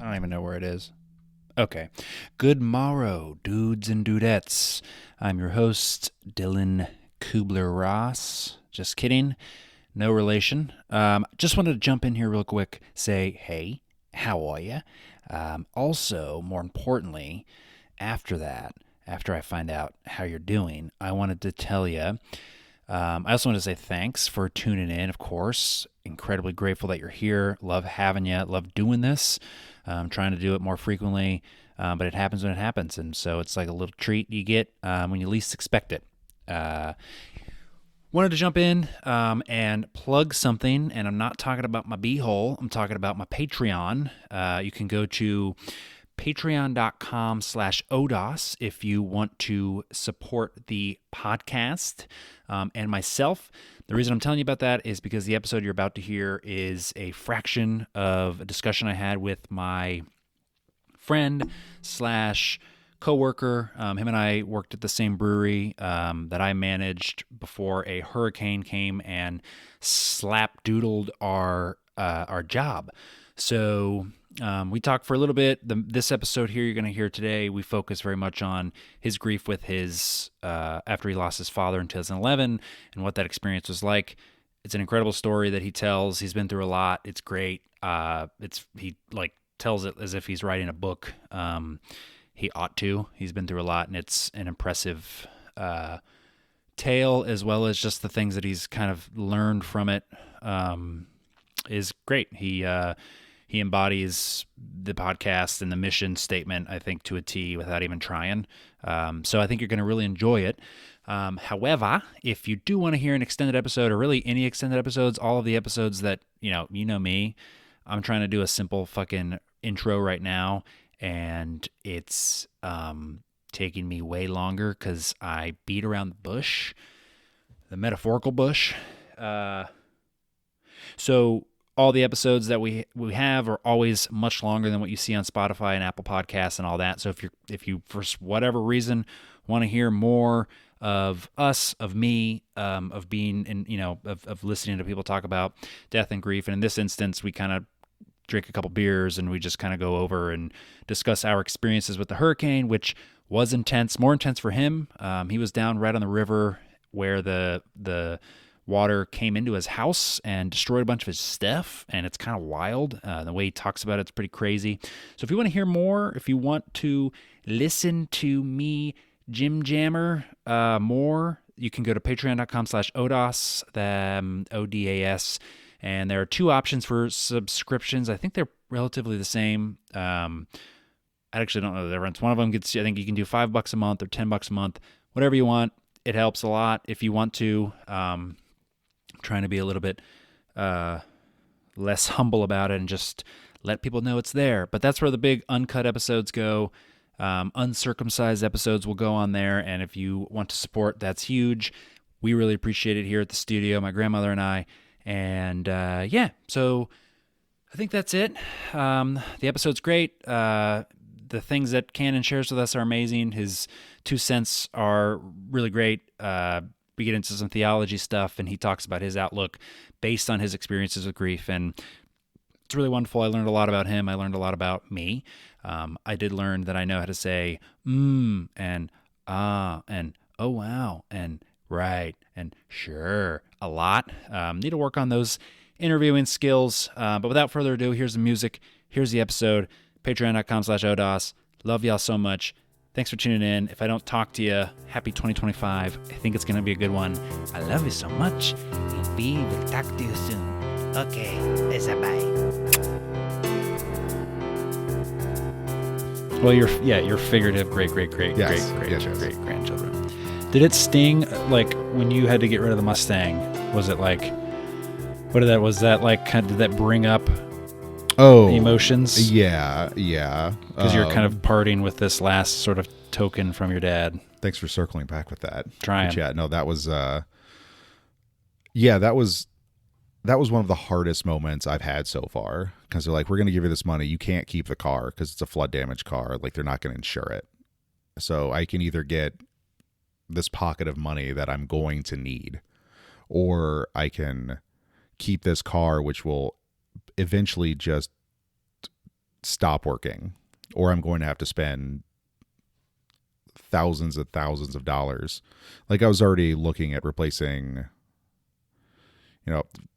I don't even know where it is. Okay. Good morrow, dudes and dudettes. I'm your host, Dylan Kubler-Ross. Just kidding. No relation. Just wanted to jump in here real quick, say, hey, how are you? Also, more importantly, after that, after I find out how you're doing, I wanted to tell you. I also want to say thanks for tuning in, of course. Incredibly grateful that you're here. Love having you. Love doing this. Trying to do it more frequently, but it happens when it happens. And so it's like a little treat you get when you least expect it. Wanted to jump in and plug something, and I'm not talking about my beehole. I'm talking about my Patreon. You can go to patreon.com/odos if you want to support the podcast and myself. The reason I'm telling you about that is because the episode you're about to hear is a fraction of a discussion I had with my friend slash coworker. Him and I worked at the same brewery that I managed before a hurricane came and slap doodled our job. So we talked for a little bit. This episode here you're going to hear today, we focus very much on his grief with his after he lost his father in 2011 and what that experience was like. It's an incredible story that he tells. He's been through a lot. It's great. He tells it as if he's writing a book. He ought to. He's been through a lot, and it's an impressive tale, as well as just the things that he's kind of learned from it. Is great. He embodies the podcast and the mission statement, I think, to a T without even trying. So I think you're going to really enjoy it. However, if you do want to hear an extended episode, or really any extended episodes, all of the episodes that, you know me, I'm trying to do a simple fucking intro right now, and it's taking me way longer because I beat around the bush, the metaphorical bush. So all the episodes that we have are always much longer than what you see on Spotify and Apple Podcasts and all that. So if you for whatever reason want to hear more of us, of me, of being in, of listening to people talk about death and grief, and in this instance, we kind of drink a couple beers and we just kind of go over and discuss our experiences with the hurricane, which was intense, more intense for him. He was down right on the river where the water came into his house and destroyed a bunch of his stuff, and it's kind of wild. The way he talks about it's pretty crazy. So if you want to hear more, if you want to listen to me Jim Jammer more, you can go to patreon.com/odas, ODAS, and there are two options for subscriptions. I think they're relatively the same. I actually don't know the difference. One of them gets, I think you can do $5 a month or $10 a month, whatever you want. It helps a lot if you want to. Trying to be a little bit less humble about it and just let people know it's there. But that's where the big uncut episodes go. Uncircumcised episodes will go on there, and if you want to support, that's huge. We really appreciate it here at the studio, my grandmother and I. And so I think that's it. The episode's great. The things that Cannon shares with us are amazing. His 2 cents are really great. We get into some theology stuff, and he talks about his outlook based on his experiences with grief, and it's really wonderful. I learned a lot about him. I learned a lot about me. I did learn that I know how to say and ah and oh wow and right and sure a lot. Need to work on those interviewing skills. But without further ado, here's the music. Here's the episode. Patreon.com/odos. Love y'all so much. Thanks for tuning in. If I don't talk to you, happy 2025. I think it's going to be a good one. I love you so much. We will talk to you soon. Okay, bye. Well, your figurative great grandchildren. Did it sting like when you had to get rid of the Mustang? Was it like, did that bring up emotions? Yeah. Because you're kind of parting with this last sort of token from your dad. Thanks for circling back with that. Trying. But yeah, no, that was that was one of the hardest moments I've had so far, because they're like, we're going to give you this money. You can't keep the car because it's a flood damaged car. Like, they're not going to insure it. So I can either get this pocket of money that I'm going to need, or I can keep this car, which will eventually just stop working, or I'm going to have to spend thousands of dollars. Like I was already looking at replacing,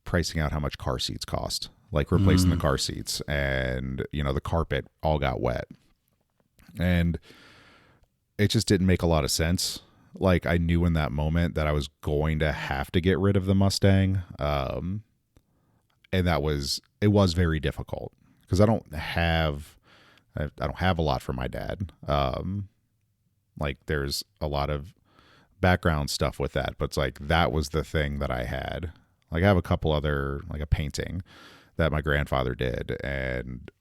pricing out how much car seats cost, like replacing the car seats, and, the carpet all got wet. And it just didn't make a lot of sense. Like I knew in that moment that I was going to have to get rid of the Mustang. And it was very difficult because I don't have a lot for my dad. Like there's a lot of background stuff with that, but it's like, that was the thing that I had. Like I have a couple other, like a painting that my grandfather did and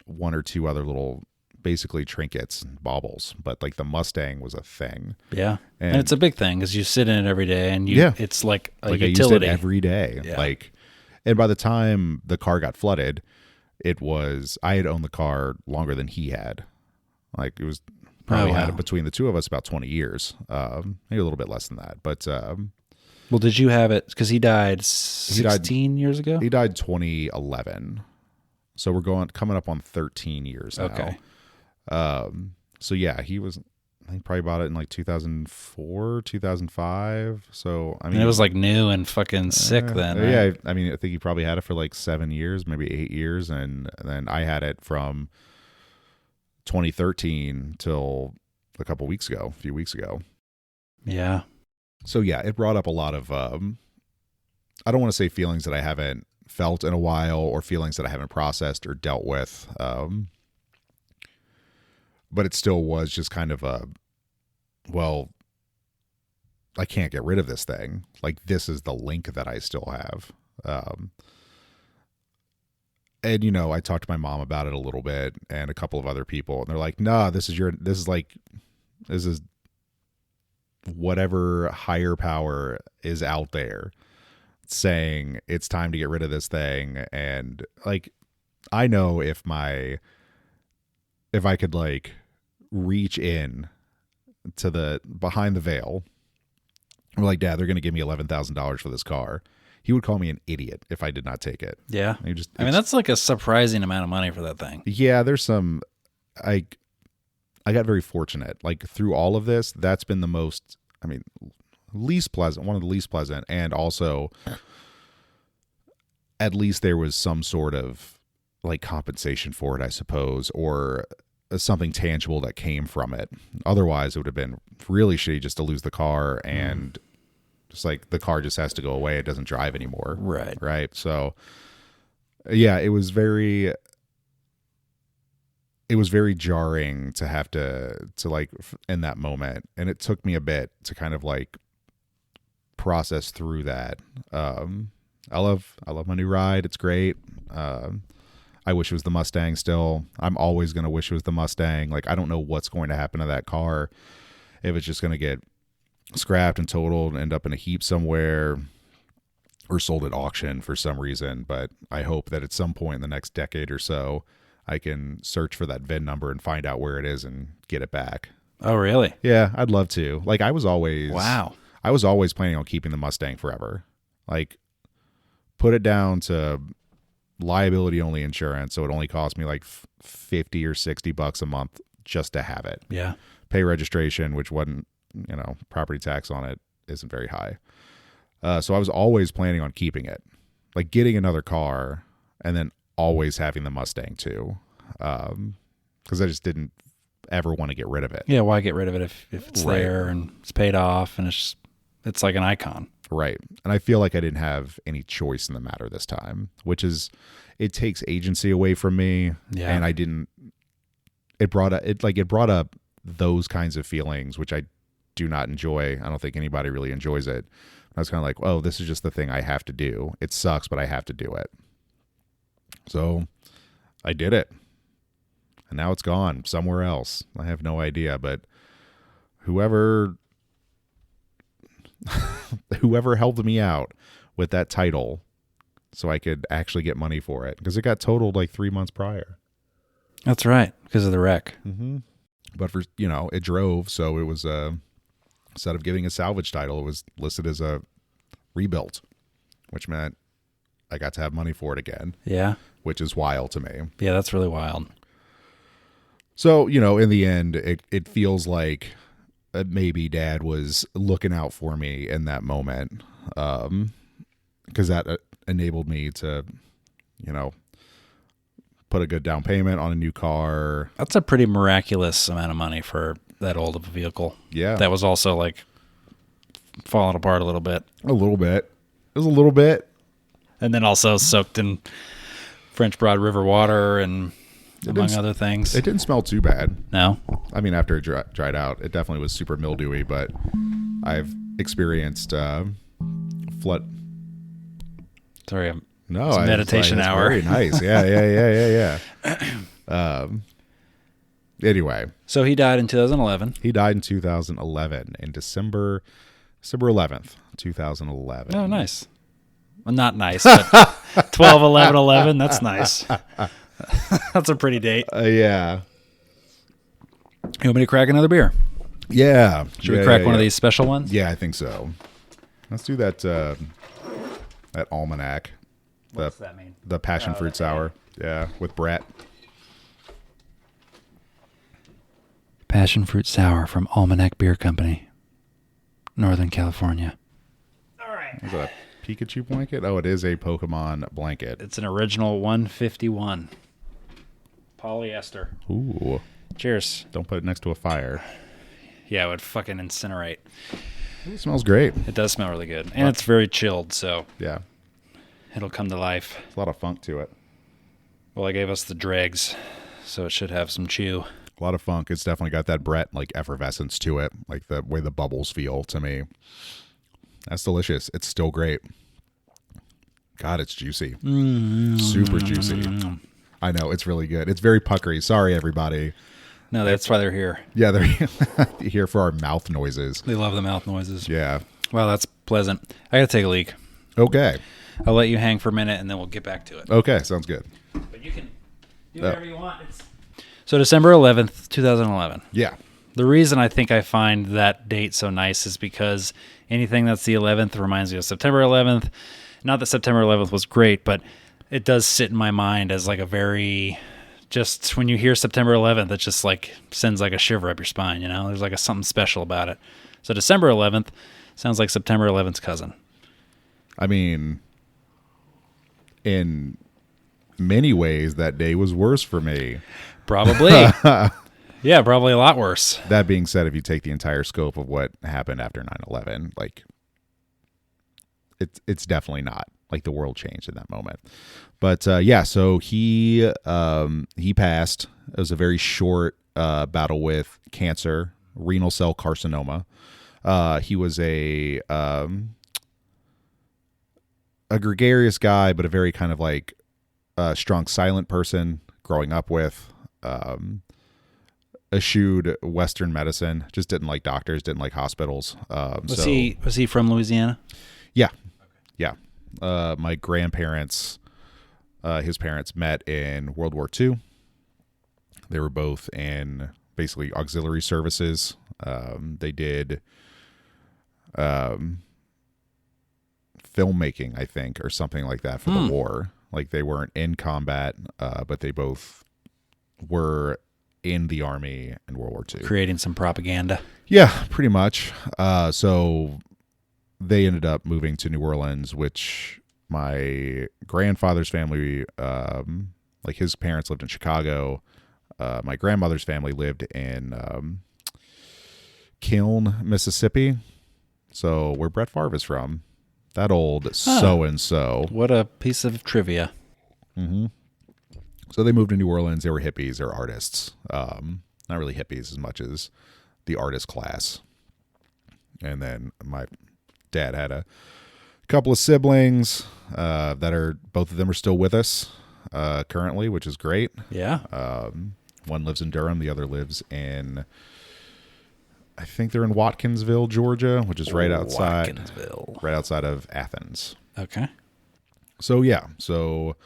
one or two other little basically trinkets and baubles, but like the Mustang was a thing. Yeah. And it's a big thing because you sit in it every day and it's like a utility. I used it every day. Yeah. And by the time the car got flooded, I had owned the car longer than he had. Like it was probably had it between the two of us about 20 years, maybe a little bit less than that. But, well, did you have it? Because he died 16 years ago? He died 2011. So we're coming up on 13 years now. Okay. So yeah, he probably bought it in like 2004, 2005. So I mean, and it was like new and fucking sick then. Right? Yeah. I mean, I think he probably had it for like 7 years, maybe 8 years. And then I had it from 2013 till a few weeks ago. Yeah. So yeah, it brought up a lot of, I don't want to say feelings that I haven't felt in a while or feelings that I haven't processed or dealt with. But it still was just kind of I can't get rid of this thing. Like this is the link that I still have. And I talked to my mom about it a little bit and a couple of other people, and they're like, nah, this is whatever higher power is out there saying it's time to get rid of this thing. And like, I know if I could like reach in to the behind the veil, I'm like, Dad, they're going to give me $11,000 for this car. He would call me an idiot if I did not take it. Yeah. I mean, that's like a surprising amount of money for that thing. Yeah. There's I got very fortunate. Like through all of this, that's been the most, least pleasant, one of the least pleasant. And also at least there was some sort of like compensation for it, I suppose, or something tangible that came from it. Otherwise it would have been really shitty just to lose the car and just like the car just has to go away. It doesn't drive anymore. Right. So yeah, it was very jarring to have to like in that moment. And it took me a bit to kind of like process through that. I love my new ride. It's great. I wish it was the Mustang still. I'm always going to wish it was the Mustang. Like, I don't know what's going to happen to that car. If it's just going to get scrapped and totaled and end up in a heap somewhere or sold at auction for some reason. But I hope that at some point in the next decade or so, I can search for that VIN number and find out where it is and get it back. Oh, really? Yeah, I'd love to. Like, I was always planning on keeping the Mustang forever. Like, put it down to liability only insurance, so it only cost me like $50 or $60 a month just to have it. Yeah. Pay registration, which wasn't, property tax on it isn't very high. So I was always planning on keeping it, like getting another car and then always having the Mustang too. Because I just didn't ever want to get rid of it. Yeah. Why get rid of it if it's there and it's paid off and it's like an icon. Right. And I feel like I didn't have any choice in the matter this time, which is, it takes agency away from me. Yeah. And it brought up those kinds of feelings, which I do not enjoy. I don't think anybody really enjoys it. I was kind of like, oh, this is just the thing I have to do. It sucks, but I have to do it. So I did it. And now it's gone somewhere else. I have no idea, but whoever helped me out with that title so I could actually get money for it, because it got totaled like 3 months prior. That's right, because of the wreck. Mm-hmm. But for, it drove, so it was instead of giving a salvage title, it was listed as a rebuilt, which meant I got to have money for it again. Yeah. which is wild to me. Yeah, that's really wild. So, in the end, it feels like maybe Dad was looking out for me in that moment, because that enabled me to, put a good down payment on a new car. That's a pretty miraculous amount of money for that old of a vehicle. Yeah. That was also like falling apart a little bit. A little bit. It was a little bit. And then also soaked in French Broad River water and among other things. It didn't smell too bad. No? I mean, after it dried out, it definitely was super mildewy, but I've experienced flood. Sorry, No, it's meditation hour. Very nice. Yeah. Anyway. So he died in 2011. He died in 2011, in December 11th, 2011. Oh, nice. Well, not nice, but 12/11/11. That's nice. That's a pretty date. Yeah. You want me to crack another beer? Yeah. Should we crack one of these special ones? Yeah, I think so. Let's do that. That almanac. What's that mean? The passion fruit sour. Yeah, with Brett. Passion fruit sour from Almanac Beer Company, Northern California. All right. Is that a Pikachu blanket? Oh, it is a Pokemon blanket. It's an original 151 polyester. Ooh. Cheers. Don't put it next to a fire. Yeah, it would fucking incinerate. It smells great. It does smell really good. And it's very chilled, so Yeah. it'll come to life. There's a lot of funk to it. Well, I gave us the dregs, so it should have some chew. A lot of funk. It's definitely got that Brett effervescence to it, like the way the bubbles feel to me. That's delicious. It's still great. God, it's juicy. Super juicy. I know, it's really good. It's very puckery. Sorry, everybody. No, that's why they're here. Yeah, they're here for our mouth noises. They love the mouth noises. Yeah. Well, that's pleasant. I got to take a leak. Okay. I'll let you hang for a minute, and then we'll get back to it. Okay, sounds good. But you can do whatever you want. So December 11th, 2011. Yeah. The reason I think I find that date so nice is because anything that's the 11th reminds me of September 11th. Not that September 11th was great, but it does sit in my mind as like a very, just when you hear September 11th, it just like sends like a shiver up your spine, There's like something special about it. So December 11th sounds like September 11th's cousin. I mean, in many ways, that day was worse for me. Probably. Yeah, probably a lot worse. That being said, if you take the entire scope of what happened after 9/11, it's definitely not like the world changed in that moment. But so he passed. It was a very short battle with cancer, renal cell carcinoma. He was a gregarious guy, but a very kind of strong, silent person growing up with. Eschewed Western medicine, just didn't like doctors, didn't like hospitals. Was he from Louisiana? Yeah. Yeah. My grandparents, his parents met in World War II. They were both in basically auxiliary services. They did filmmaking, I think, or something like that for the war. Like they weren't in combat, but they both were in the army in World War II. Creating some propaganda. Yeah, pretty much. So they ended up moving to New Orleans, which my grandfather's family, his parents lived in Chicago. My grandmother's family lived in Kiln, Mississippi. So where Brett Favre is from. That old so-and-so. What a piece of trivia. Mm-hmm. So they moved to New Orleans. They were hippies. They were artists. Not really hippies as much as the artist class. And then my dad had a couple of siblings both of them are still with us currently, which is great. Yeah. One lives in Durham. The other lives in, I think they're in Watkinsville, Georgia, which is right outside of Athens. Okay. So, yeah. So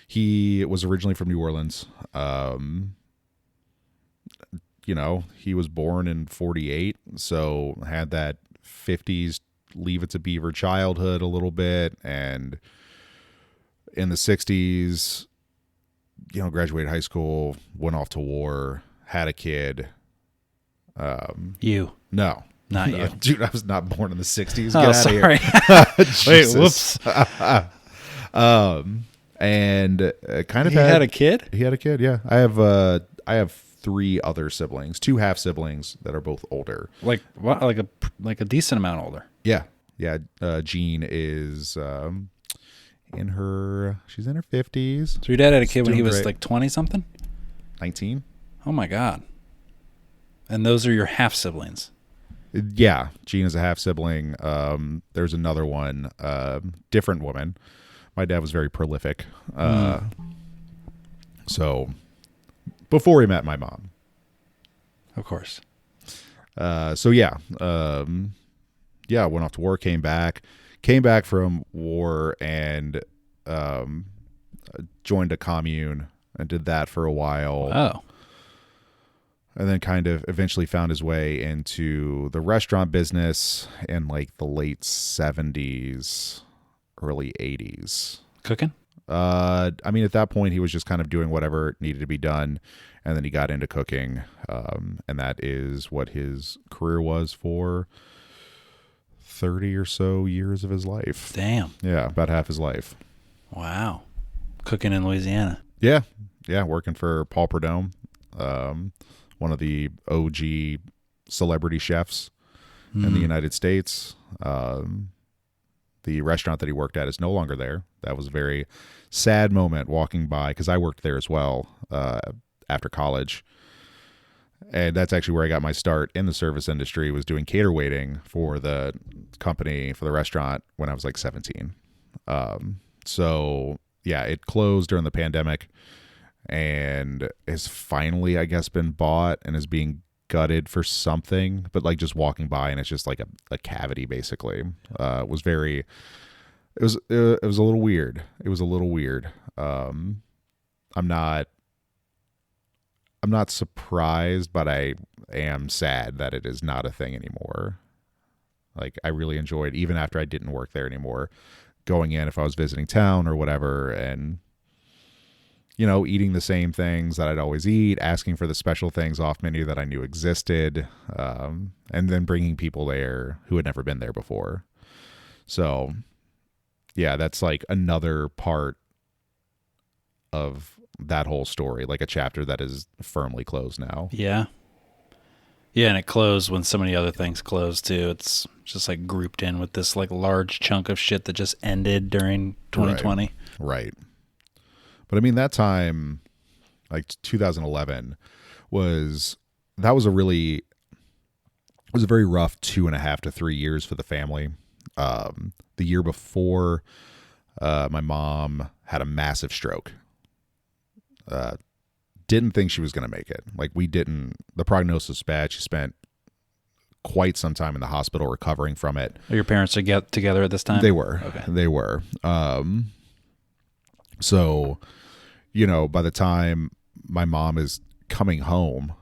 he was originally from New Orleans. He was born in 48, so had that 50s Leave It to Beaver childhood a little bit. And in the 60s, graduated high school, went off to war, had a kid. You. No. Not you. Dude, I was not born in the 60s. Get Oh, out sorry. of here. Wait, whoops. And kind of He had a kid? He had a kid, yeah. I have 3 other siblings, 2 half siblings that are both older. Like what? Like a decent amount older. Yeah. Yeah. Jean is she's in her 50s. So your dad had a kid when he was great. like 20 something? 19. Oh my God. And those are your half siblings. Yeah. Jean is a half sibling. There's another one, different woman. My dad was very prolific. So before he met my mom. Of course. So yeah. Went off to war, came back from war and joined a commune and did that for a while. Oh. And then kind of eventually found his way into the restaurant business in like the late 70s, early 80s. Cooking? I mean, at that point, he was just kind of doing whatever needed to be done. And then he got into cooking. And that is what his career was for 30 or so years of his life. Damn. Yeah, about half his life. Wow. Cooking in Louisiana. Yeah. Yeah, working for Paul Prudhomme, one of the OG celebrity chefs in the United States. The restaurant that he worked at is no longer there. That was a very sad moment walking by because I worked there as well after college. And that's actually where I got my start in the service industry, was doing cater waiting for the company, for the restaurant, when I was like 17. So, yeah, it closed during the pandemic and has finally, I guess, been bought and is being gutted for something. But like just walking by and it's just like a cavity, basically. It was a little weird. It was a little weird. I'm not surprised, but I am sad that it is not a thing anymore. Like, I really enjoyed, even after I didn't work there anymore, going in if I was visiting town or whatever, and, eating the same things that I'd always eat, asking for the special things off menu that I knew existed, and then bringing people there who had never been there before. So, yeah, that's like another part of that whole story, like a chapter that is firmly closed now. Yeah. Yeah, and it closed when so many other things closed too. It's just like grouped in with this like large chunk of shit that just ended during 2020. Right. But I mean, that time, like 2011, was a very rough 2.5 to 3 years for the family. The year before, my mom had a massive stroke. Didn't think she was going to make it. Like, the prognosis was bad. She spent quite some time in the hospital recovering from it. Are your parents together at this time? They were. Okay. They were. So, by the time my mom is coming home,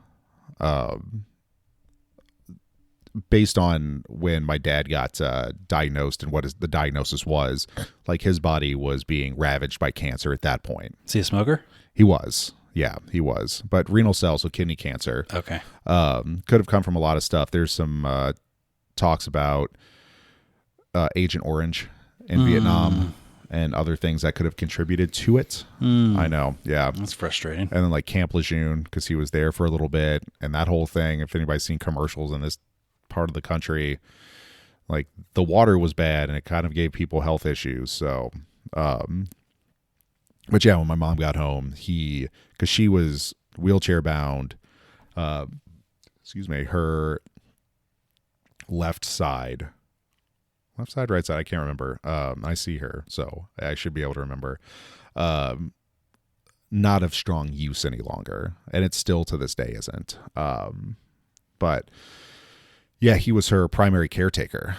based on when my dad got diagnosed and the diagnosis was, like, his body was being ravaged by cancer at that point. Is he a smoker? He was. Yeah, he was. But renal cell, so kidney cancer. Okay. Could have come from a lot of stuff. There's some talks about Agent Orange in Vietnam and other things that could have contributed to it. I know. Yeah. That's frustrating. And then like Camp Lejeune, because he was there for a little bit. And that whole thing, if anybody's seen commercials in this part of the country, like, the water was bad and it kind of gave people health issues. So, but yeah, when my mom got home, because she was wheelchair bound, her left side, right side, I can't remember. I see her, so I should be able to remember. Not of strong use any longer, and it still to this day isn't. But yeah, he was her primary caretaker.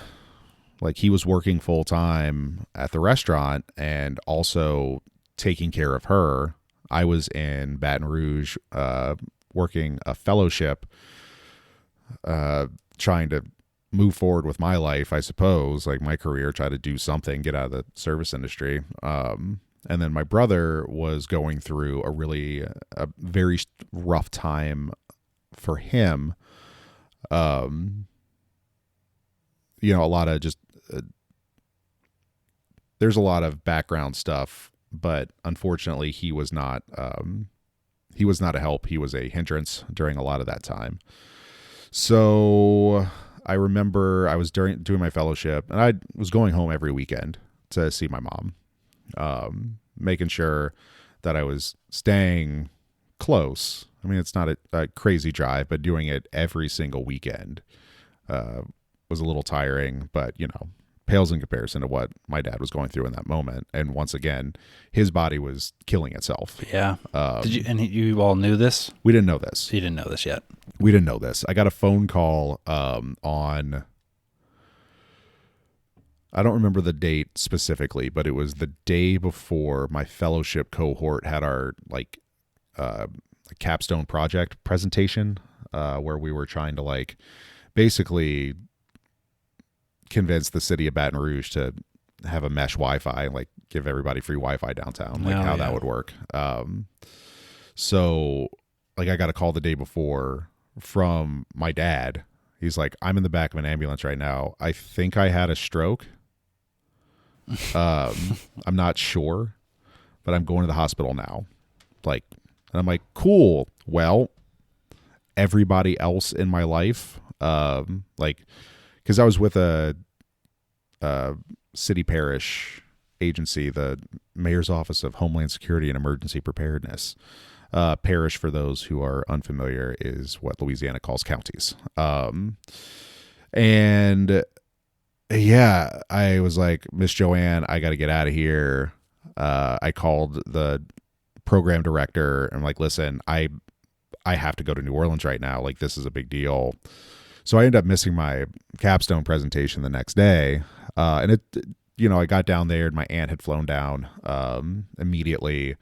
Like, he was working full time at the restaurant and also taking care of her. I was in Baton Rouge, working a fellowship, trying to move forward with my life, I suppose, like my career, try to do something, get out of the service industry. And then my brother was going through a very rough time for him. You know, a lot of just, there's a lot of background stuff, but unfortunately he was not a help. He was a hindrance during a lot of that time. So I remember I was doing my fellowship, and I was going home every weekend to see my mom, making sure that I was staying close. I mean, it's not a crazy drive, but doing it every single weekend was a little tiring, but, you know, pales in comparison to what my dad was going through in that moment. And once again, his body was killing itself. Yeah. You all knew this? We didn't know this. You didn't know this yet? We didn't know this. I got a phone call on, I don't remember the date specifically, but it was the day before my fellowship cohort had our capstone project presentation, where we were trying to basically convince the city of Baton Rouge to have a mesh Wi-Fi and give everybody free Wi-Fi downtown, that would work. So I got a call the day before from my dad. He's like, I'm in the back of an ambulance right now. I think I had a stroke. I'm not sure, but I'm going to the hospital now. And I'm like, cool. Well, everybody else in my life, because I was with a city parish agency, the Mayor's Office of Homeland Security and Emergency Preparedness. Parish, for those who are unfamiliar, is what Louisiana calls counties. And yeah, I was like, Miss Joanne, I got to get out of here. I called the program director. I'm like, listen, I have to go to New Orleans right now. This is a big deal. So I ended up missing my capstone presentation the next day. And I got down there and my aunt had flown down immediately,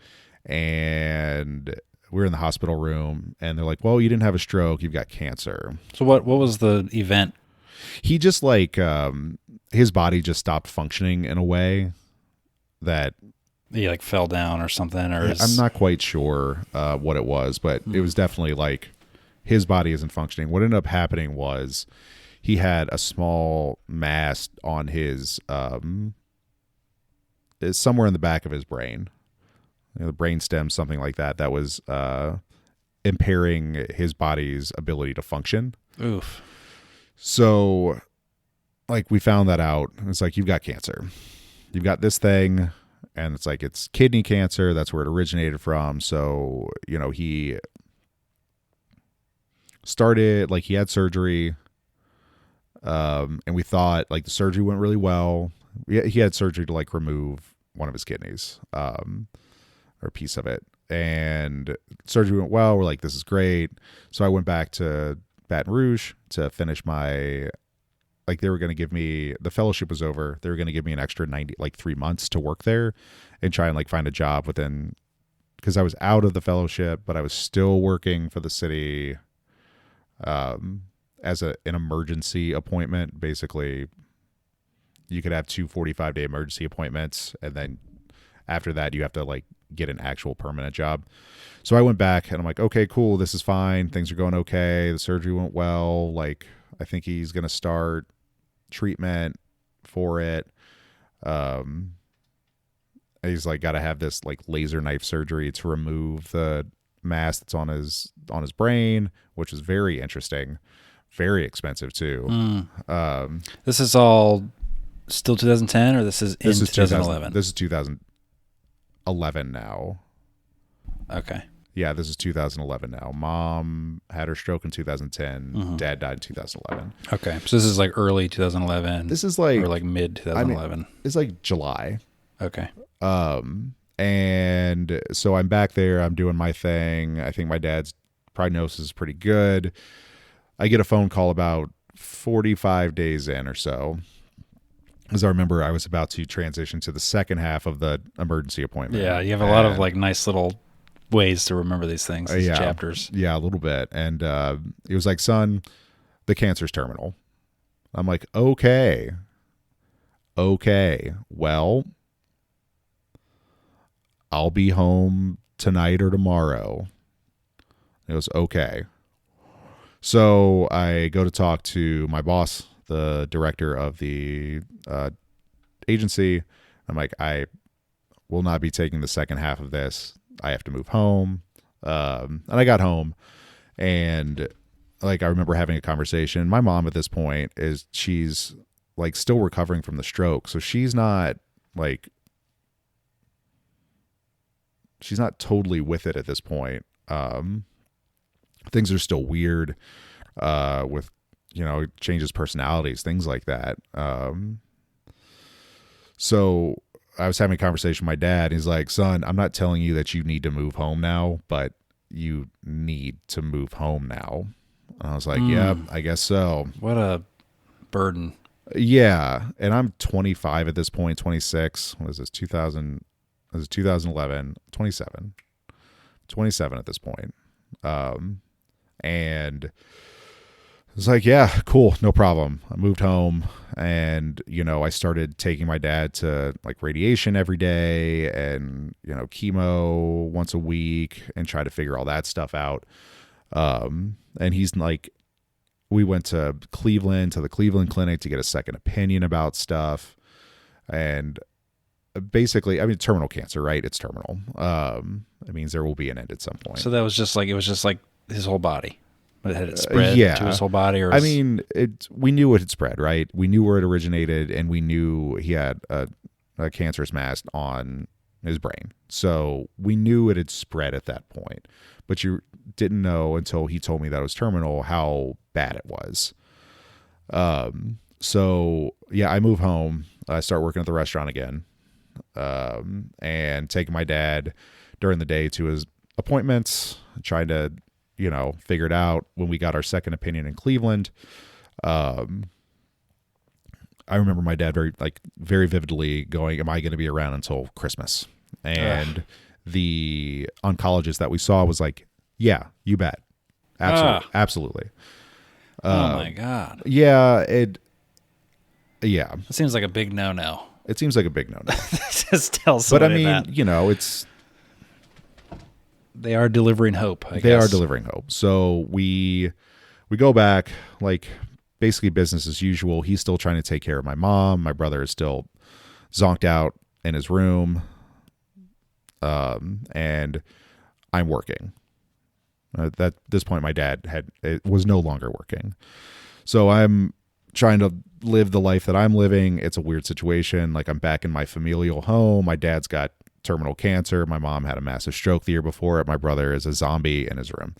and we were in the hospital room, and they're like, well, you didn't have a stroke, you've got cancer. So what was the event? He just his body just stopped functioning in a way that he fell down or something, or I'm not quite sure what it was, but it was definitely his body isn't functioning. What ended up happening was he had a small mass on his somewhere in the back of his brain, the brain stem, something like that, that was impairing his body's ability to function. Oof. So we found that out. It's you've got cancer. You've got this thing, and it's kidney cancer. That's where it originated from. So, he started, he had surgery, and we thought, the surgery went really well. He had surgery to, remove one of his kidneys, or a piece of it. And surgery went well. We're like, this is great. So I went back to Baton Rouge to finish my, they were going to give me, the fellowship was over. They were going to give me an extra 3 months to work there and try and find a job within, because I was out of the fellowship, but I was still working for the city as an emergency appointment. Basically, you could have 2 45-day emergency appointments, and then after that you have to get an actual permanent job. So I went back and I'm like, okay, cool, this is fine, things are going okay, the surgery went well, I think he's gonna start treatment for it. He's got to have this laser knife surgery to remove the mass that's on his brain, which is very interesting, very expensive too. This is all still 2010, or this is 2011? This is 2011 now. Okay. Yeah, this is 2011 now. Mom had her stroke in 2010. Mm-hmm. Dad died in 2011. Okay, so this is early 2011. This is or mid 2011. It's July. Okay. And so I'm back there. I'm doing my thing. I think my dad's prognosis is pretty good. I get a phone call about 45 days in or so, because I remember I was about to transition to the second half of the emergency appointment. Yeah, you have a lot of nice little ways to remember these things, these chapters. Yeah, a little bit. And it was son, the cancer's terminal. I'm like, okay. Well, I'll be home tonight or tomorrow. He goes, okay. So I go to talk to my boss, the director of the agency. I'm like, I will not be taking the second half of this. I have to move home. And I got home, and like I remember having a conversation. My mom at this point she's like still recovering from the stroke, so she's not totally with it at this point. Things are still weird with changes personalities, things like that. So I was having a conversation with my dad. He's like, son, I'm not telling you that you need to move home now, but you need to move home now. And I was like, yeah, I guess so. What a burden. Yeah. And I'm 25 at this point, 26. What is this? 2011, 27 at this point. And it's like, yeah, cool. No problem. I moved home, and, I started taking my dad to like radiation every day and, chemo once a week, and try to figure all that stuff out. And he's like, we went to Cleveland, to the Cleveland Clinic to get a second opinion about stuff. And basically, I mean, terminal cancer, right? It's terminal. It means there will be an end at some point. So that was just like, it was just like his whole body. Had it spread to his whole body? Or I mean, we knew it had spread, right? We knew where it originated, and we knew he had a cancerous mass on his brain. So we knew it had spread at that point. But you didn't know until he told me that it was terminal how bad it was. So, yeah, I move home. I start working at the restaurant again, and taking my dad during the day to his appointments, trying to figure it out. When we got our second opinion in Cleveland, I remember my dad very vividly going, am I going to be around until Christmas? And the oncologist that we saw was like, yeah, you bet. Absolutely. Oh my God. Yeah. It seems like a big no-no. It seems like a big no-no. Just tell somebody that. But I mean, they are delivering hope, I guess. They are delivering hope. So we go back, like basically business as usual. He's still trying to take care of my mom. My brother is still zonked out in his room. And I'm working. At this point, my dad was no longer working. So I'm trying to live the life that I'm living. It's a weird situation. Like, I'm back in my familial home. My dad's got terminal cancer. My mom had a massive stroke the year before it. My brother is a zombie in his room.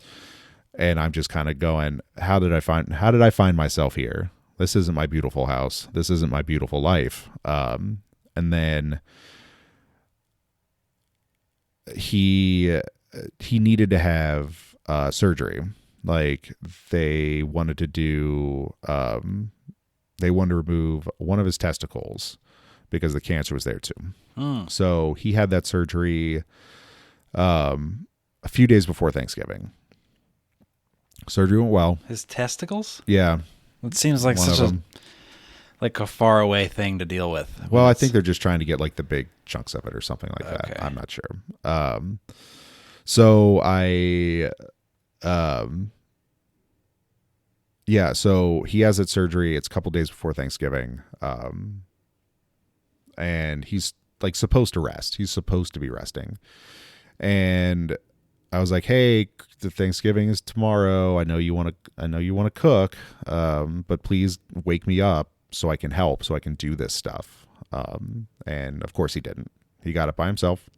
And I'm just kind of going, how did I find myself here? This isn't my beautiful house. This isn't my beautiful life. And then he needed to have surgery. Like, they wanted to remove one of his testicles because the cancer was there too. So he had that surgery a few days before Thanksgiving. Surgery went well. His testicles? Yeah. It seems like such a far away thing to deal with. Well, I think they're just trying to get like the big chunks of it or something like that. I'm not sure. So he has that surgery. It's a couple days before Thanksgiving. And he's like supposed to rest. He's supposed to be resting. And I was like, hey, the Thanksgiving is tomorrow. I know you want to cook. But please wake me up so I can help, so I can do this stuff. And of course he didn't. He got up by himself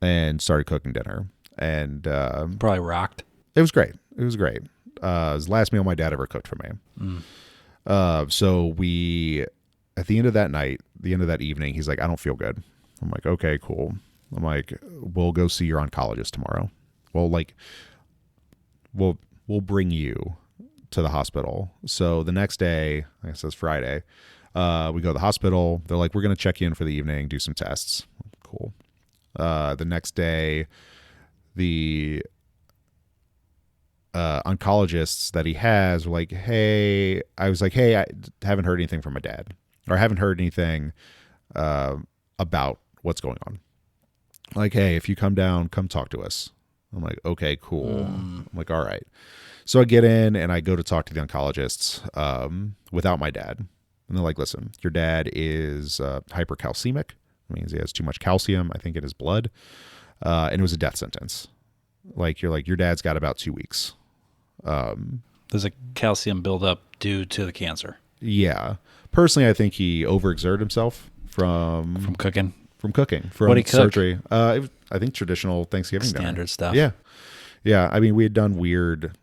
and started cooking dinner. And probably rocked. It was great. It was great. It was the last meal my dad ever cooked for me. So we, at the end of that night, the end of that evening, he's like, I don't feel good. I'm like, okay, cool. I'm like, we'll go see your oncologist tomorrow. Well, like, we'll bring you to the hospital. So the next day, I guess it's Friday, we go to the hospital. They're like, we're going to check you in for the evening, do some tests. Cool. The next day, the oncologists that he has were like, hey, I was like, hey, I haven't heard anything from my dad, or I haven't heard anything about what's going on. Like, hey, if you come down, come talk to us. I'm like, okay, cool. I'm like, all right. So I get in and I go to talk to the oncologists without my dad. And they're like, listen, your dad is hypercalcemic. It means he has too much calcium, I think, in his blood. And it was a death sentence. Like, you're like, your dad's got about 2 weeks. There's a calcium buildup due to the cancer. Yeah. Personally, I think he overexerted himself from cooking. From cooking. From What'd he cook? surgery. I think traditional Thanksgiving dinner. Standard stuff. Yeah. Yeah. I mean, we had done weird,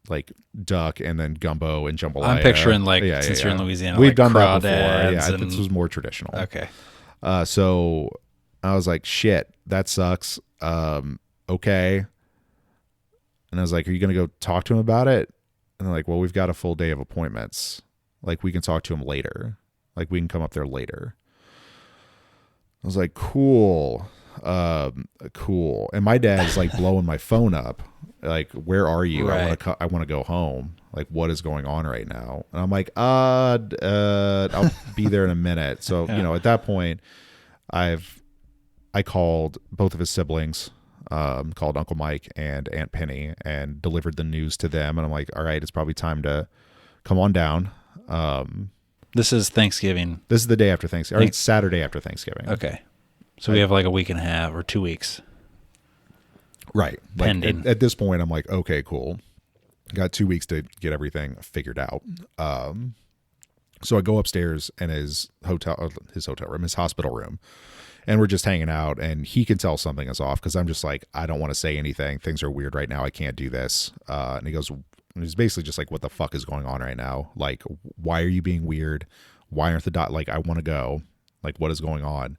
like duck and then gumbo and jambalaya. I'm picturing since you're in Louisiana, we've like done that before. crawdads Yeah, and... this was more traditional. Okay. So I was like, shit, that sucks. Okay. And I was like, are you going to go talk to him about it? And they're like, well, we've got a full day of appointments. Like, we can talk to him later. Like, we can come up there later. I was like, cool. Cool. And my dad's like blowing my phone up. Like, where are you? Right. I want to go home. Like, what is going on right now? And I'm like, I'll be there in a minute. So, Yeah. At that point, I called both of his siblings, called Uncle Mike and Aunt Penny, and delivered the news to them. And I'm like, all right, it's probably time to come on down. This is Thanksgiving. This is the day after Thanksgiving. Or it's Saturday after Thanksgiving. Okay. So we have like a week and a half or 2 weeks. Right. Pending. At this point, I'm like, okay, cool. Got 2 weeks to get everything figured out. So I go upstairs in his hospital room, and we're just hanging out, and he can tell something is off because I'm just like, I don't want to say anything. Things are weird right now. I can't do this. And he's basically just like, what the fuck is going on right now? Like, why are you being weird? Why aren't like, I want to go. Like, what is going on?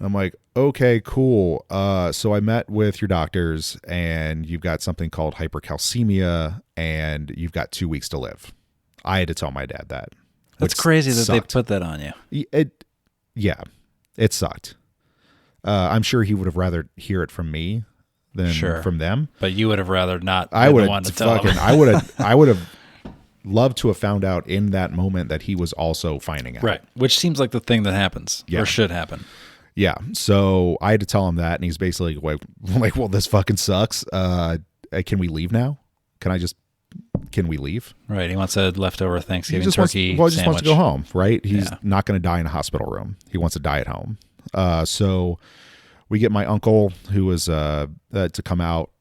I'm like, okay, cool. So I met with your doctors, and you've got something called hypercalcemia, and you've got 2 weeks to live. I had to tell my dad that. That's crazy that sucked. they put that on you. It sucked. I'm sure he would have rather hear it from me than from them. But you would have rather not. I would want to have tell him. I would have loved to have found out in that moment that he was also finding out. Right. Which seems like the thing that happens or should happen. Yeah. So I had to tell him that, and he's basically like, well, this fucking sucks. Can we leave now? Can we leave? Right. He wants a leftover Thanksgiving turkey he sandwich. just wants to go home, right? He's not going to die in a hospital room. He wants to die at home. So we get my uncle, who was to come out.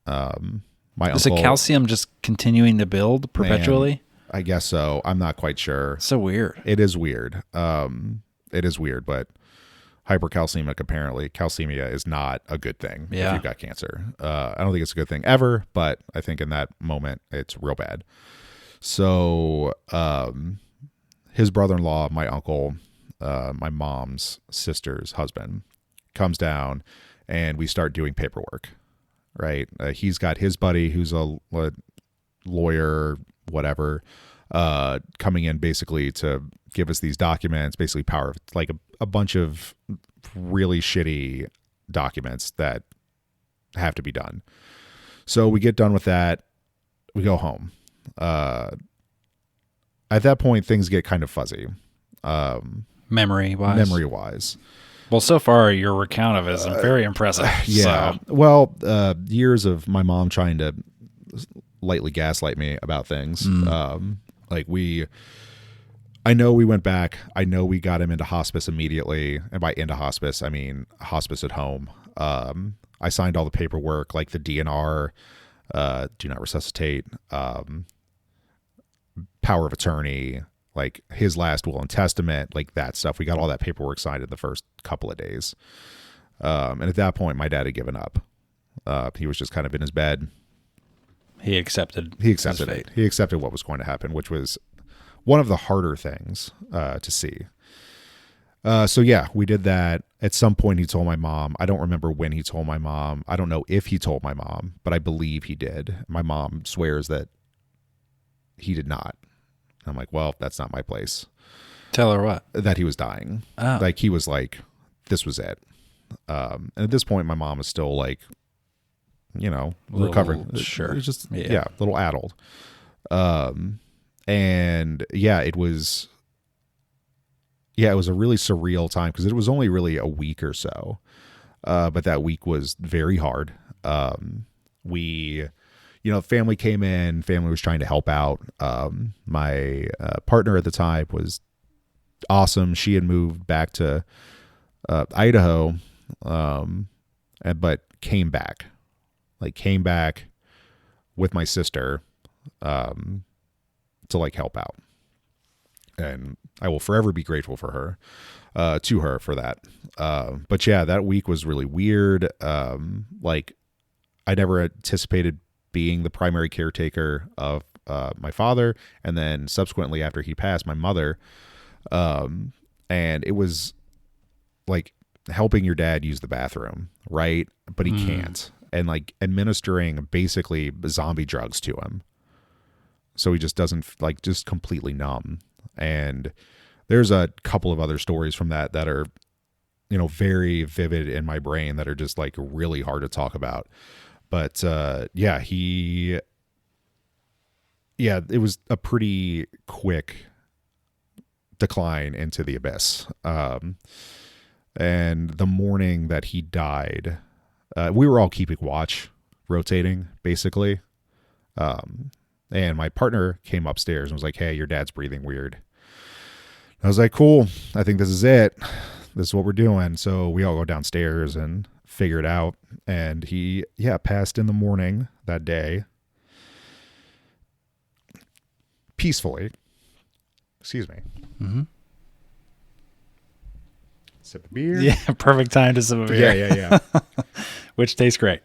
Is the calcium just continuing to build perpetually? Man, I guess so. I'm not quite sure. So weird. It is weird. But hypercalcemic, apparently, calcemia is not a good thing if you've got cancer. I don't think it's a good thing ever, but I think in that moment, it's real bad. So his brother-in-law, my uncle, my mom's sister's husband, comes down, and we start doing paperwork, right? He's got his buddy who's a lawyer, whatever, coming in basically to give us these documents, basically like a bunch of really shitty documents that have to be done. So we get done with that. We go home. At that point, things get kind of fuzzy. Memory-wise. Well, so far, your recount of it is very impressive. Yeah. So. Well, years of my mom trying to lightly gaslight me about things. I know we went back. I know we got him into hospice immediately. And by into hospice, I mean hospice at home. I signed all the paperwork, like the DNR, do not resuscitate, power of attorney, like his last will and testament, like that stuff. We got all that paperwork signed in the first couple of days. And at that point, my dad had given up. He was just kind of in his bed. He accepted it. He accepted what was going to happen, which was one of the harder things to see. So yeah, we did that. At some point, he told my mom. I don't remember when he told my mom. I don't know if he told my mom, but I believe he did. My mom swears that he did not. I'm like, well, that's not my place. Tell her what? That he was dying. Oh. Like, he was like, this was it. And at this point, my mom is still like, recovering. Sure. It's just, a little addled. And it was a really surreal time because it was only really a week or so. but that week was very hard. Family came in, family was trying to help out. My partner at the time was awesome. She had moved back to Idaho, but came back with my sister to like help out. And I will forever be grateful for her, to her for that. But yeah, that week was really weird. Like I never anticipated being the primary caretaker of my father, and then subsequently after he passed, my mother. And it was like helping your dad use the bathroom, right? But he can't. And like administering basically zombie drugs to him. So he just doesn't, like, just completely numb. And there's a couple of other stories from that are, very vivid in my brain that are just like really hard to talk about. But it was a pretty quick decline into the abyss. And the morning that he died, we were all keeping watch, rotating basically. And my partner came upstairs and was like, "Hey, your dad's breathing weird." I was like, "Cool. I think this is it. This is what we're doing." So we all go downstairs and figure it out. And he, passed in the morning that day. Peacefully. Excuse me. Mm-hmm. Sip of beer. Yeah, perfect time to sip a beer. Yeah. Which tastes great.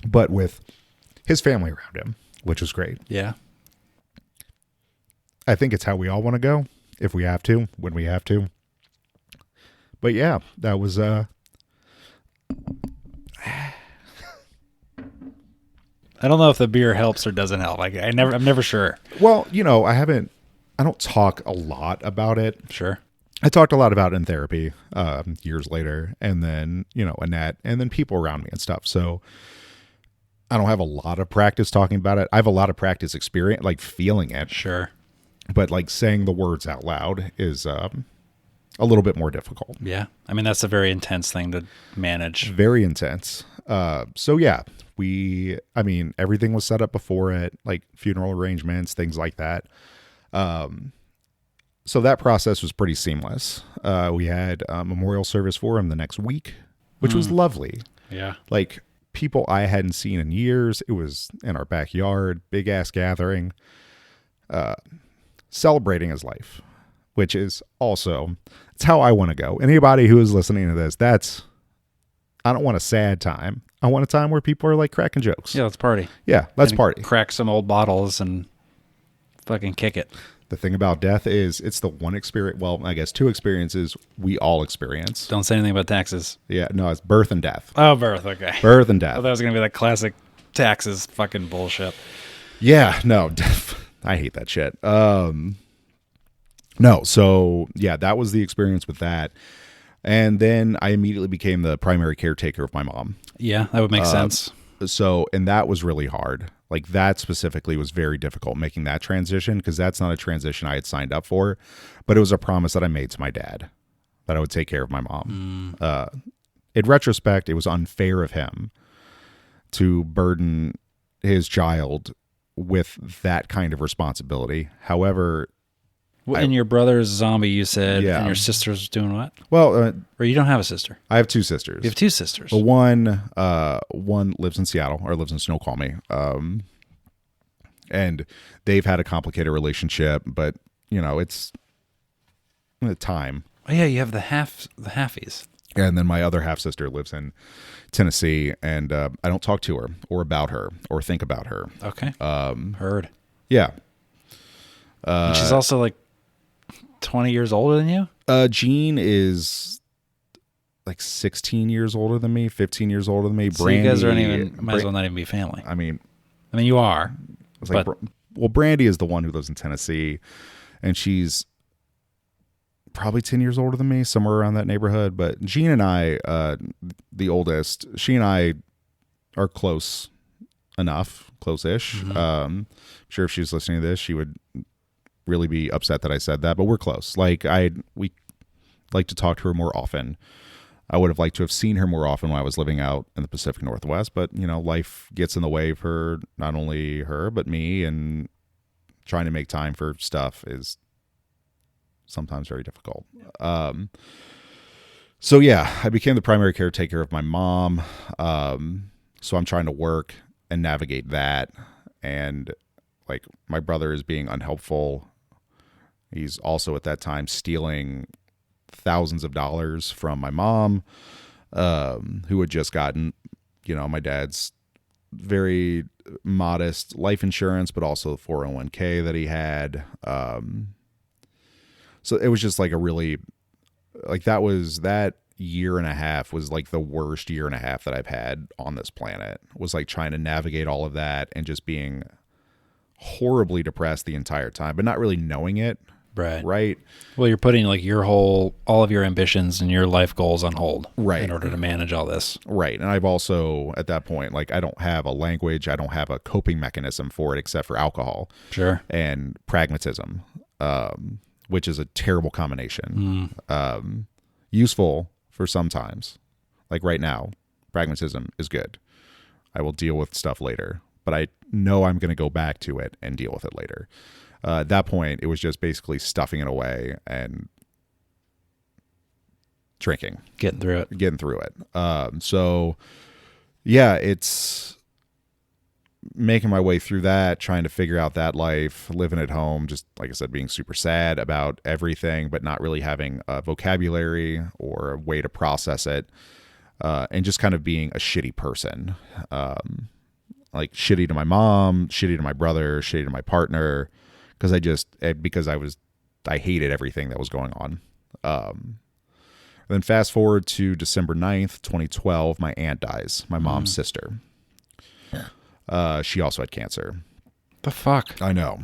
But with his family around him, which was great. Yeah. I think it's how we all want to go, if we have to, when we have to. But yeah, that was I don't know if the beer helps or doesn't help. Like I'm never sure. Well, I don't talk a lot about it. Sure. I talked a lot about it in therapy years later, and then, Annette, and then people around me and stuff. So I don't have a lot of practice talking about it. I have a lot of practice experience, like feeling it. Sure. But like saying the words out loud is a little bit more difficult. Yeah. I mean, that's a very intense thing to manage. Very intense. So yeah, everything was set up before it, like funeral arrangements, things like that. So that process was pretty seamless. We had a memorial service for him the next week, which was lovely. Yeah. Like people I hadn't seen in years. It was in our backyard, big ass gathering, celebrating his life, which is also, it's how I want to go. Anybody who is listening to this, I don't want a sad time. I want a time where people are like cracking jokes. Yeah, let's party. Yeah, let's party. Crack some old bottles and fucking kick it. The thing about death is it's the one experience, well, I guess two experiences we all experience. Don't say anything about taxes. Yeah, no, it's birth and death. Oh, birth, okay. Birth and death. I thought that was going to be that classic taxes fucking bullshit. Yeah, no, I hate that shit. No, so yeah, that was the experience with that. And then I immediately became the primary caretaker of my mom. Yeah, that would make sense. So, and that was really hard. Like that specifically was very difficult making that transition, because that's not a transition I had signed up for, but it was a promise that I made to my dad that I would take care of my mom. In retrospect, it was unfair of him to burden his child with that kind of responsibility. However, And your brother's zombie, you said, Yeah. and your sister's doing what? well, Or you don't have a sister? I have two sisters. You have two sisters. But one lives in Seattle, or lives in Snoqualmie. And they've had a complicated relationship, but it's time. Oh yeah, you have the halfies. And then my other half sister lives in Tennessee, and I don't talk to her or about her or think about her. Okay. Heard. Yeah. And she's also like 20 years older than you? Jean is like 16 years older than me, 15 years older than me. So Brandy, you guys might as well not even be family. I mean, you are. it's like, well, Brandy is the one who lives in Tennessee, and she's probably 10 years older than me, somewhere around that neighborhood. But Jean and I, the oldest, she and I are close enough, close-ish. Mm-hmm. I'm sure if she was listening to this, she would really be upset that I said that, but we're close. Like we like to talk to her more often. I would have liked to have seen her more often when I was living out in the Pacific Northwest, but life gets in the way for not only her but me, and trying to make time for stuff is sometimes very difficult. So yeah, I became the primary caretaker of my mom. So I'm trying to work and navigate that, and like my brother is being unhelpful. He's also at that time stealing thousands of dollars from my mom, who had just gotten, my dad's very modest life insurance, but also the 401k that he had. So it was just like a really, like that year and a half was like the worst year and a half that I've had on this planet, was like trying to navigate all of that and just being horribly depressed the entire time, but not really knowing it. Right. Well, you're putting like all of your ambitions and your life goals on hold. Right. In order to manage all this. Right. And I've also, at that point, like I don't have a language, I don't have a coping mechanism for it except for alcohol. Sure. And pragmatism, which is a terrible combination. Useful for sometimes. Like right now, pragmatism is good. I will deal with stuff later, but I know I'm going to go back to it and deal with it later. At that point, it was just basically stuffing it away and drinking. Getting through it. So, yeah, it's making my way through that, trying to figure out that life, living at home, just like I said, being super sad about everything, but not really having a vocabulary or a way to process it, and just kind of being a shitty person. Like shitty to my mom, shitty to my brother, shitty to my partner, because I hated everything that was going on. Then fast forward to December 9th, 2012, my aunt dies, my mom's sister. She also had cancer. The fuck? I know.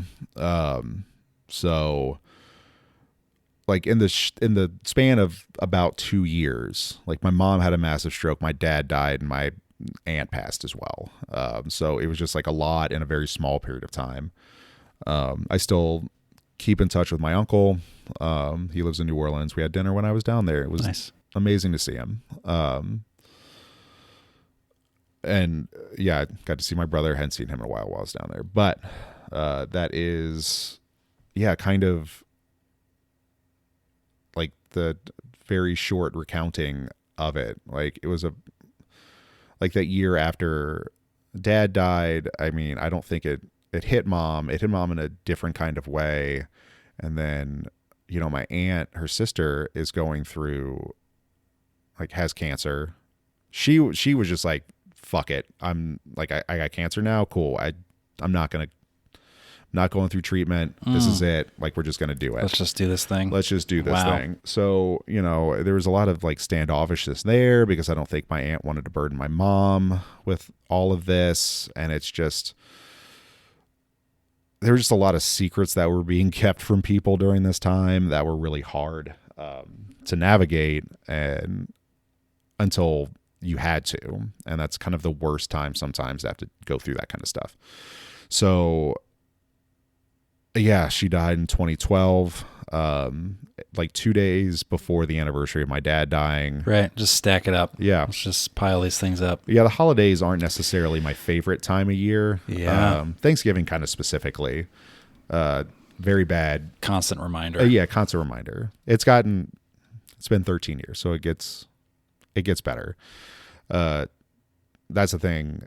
So like in the span of about 2 years, like my mom had a massive stroke, my dad died, and my aunt passed as well. So it was just like a lot in a very small period of time. I still keep in touch with my uncle. He lives in New Orleans. We had dinner when I was down there. It was nice. Amazing to see him. And yeah, I got to see my brother. Hadn't seen him in a while I was down there. But that is, yeah, kind of like the very short recounting of it. Like it was like that year after dad died. I mean, I don't think it hit mom. It hit mom in a different kind of way. And then, my aunt, her sister, is going through, like, has cancer. She was just like, fuck it. I'm like, I got cancer now. Cool. I'm not going through treatment. This is it. Like, we're just going to do it. Let's just do this thing. Thing. So, there was a lot of like standoffishness there because I don't think my aunt wanted to burden my mom with all of this. And it's just, there were just a lot of secrets that were being kept from people during this time that were really hard to navigate, and until you had to. And that's kind of the worst time sometimes to have to go through that kind of stuff. So yeah, she died in 2012, like 2 days before the anniversary of my dad dying. Right. Just stack it up. Yeah. Let's just pile these things up. Yeah. The holidays aren't necessarily my favorite time of year. Yeah. Thanksgiving kind of specifically, very bad. Constant reminder. Yeah. Constant reminder. It's been 13 years, so it gets better. That's the thing.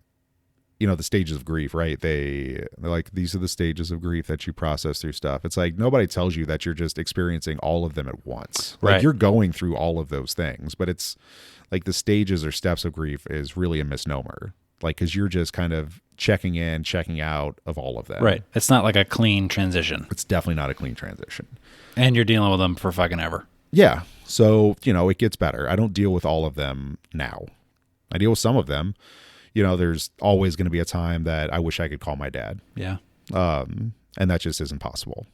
The stages of grief, right? They're like, these are the stages of grief that you process through stuff. It's like, nobody tells you that you're just experiencing all of them at once. Like, right. You're going through all of those things, but it's like the stages or steps of grief is really a misnomer. Like, cause you're just kind of checking in, checking out of all of them. Right. It's not like a clean transition. It's definitely not a clean transition. And you're dealing with them for fucking ever. Yeah. So, it gets better. I don't deal with all of them now. I deal with some of them. There's always going to be a time that I wish I could call my dad. Yeah. And that just isn't possible.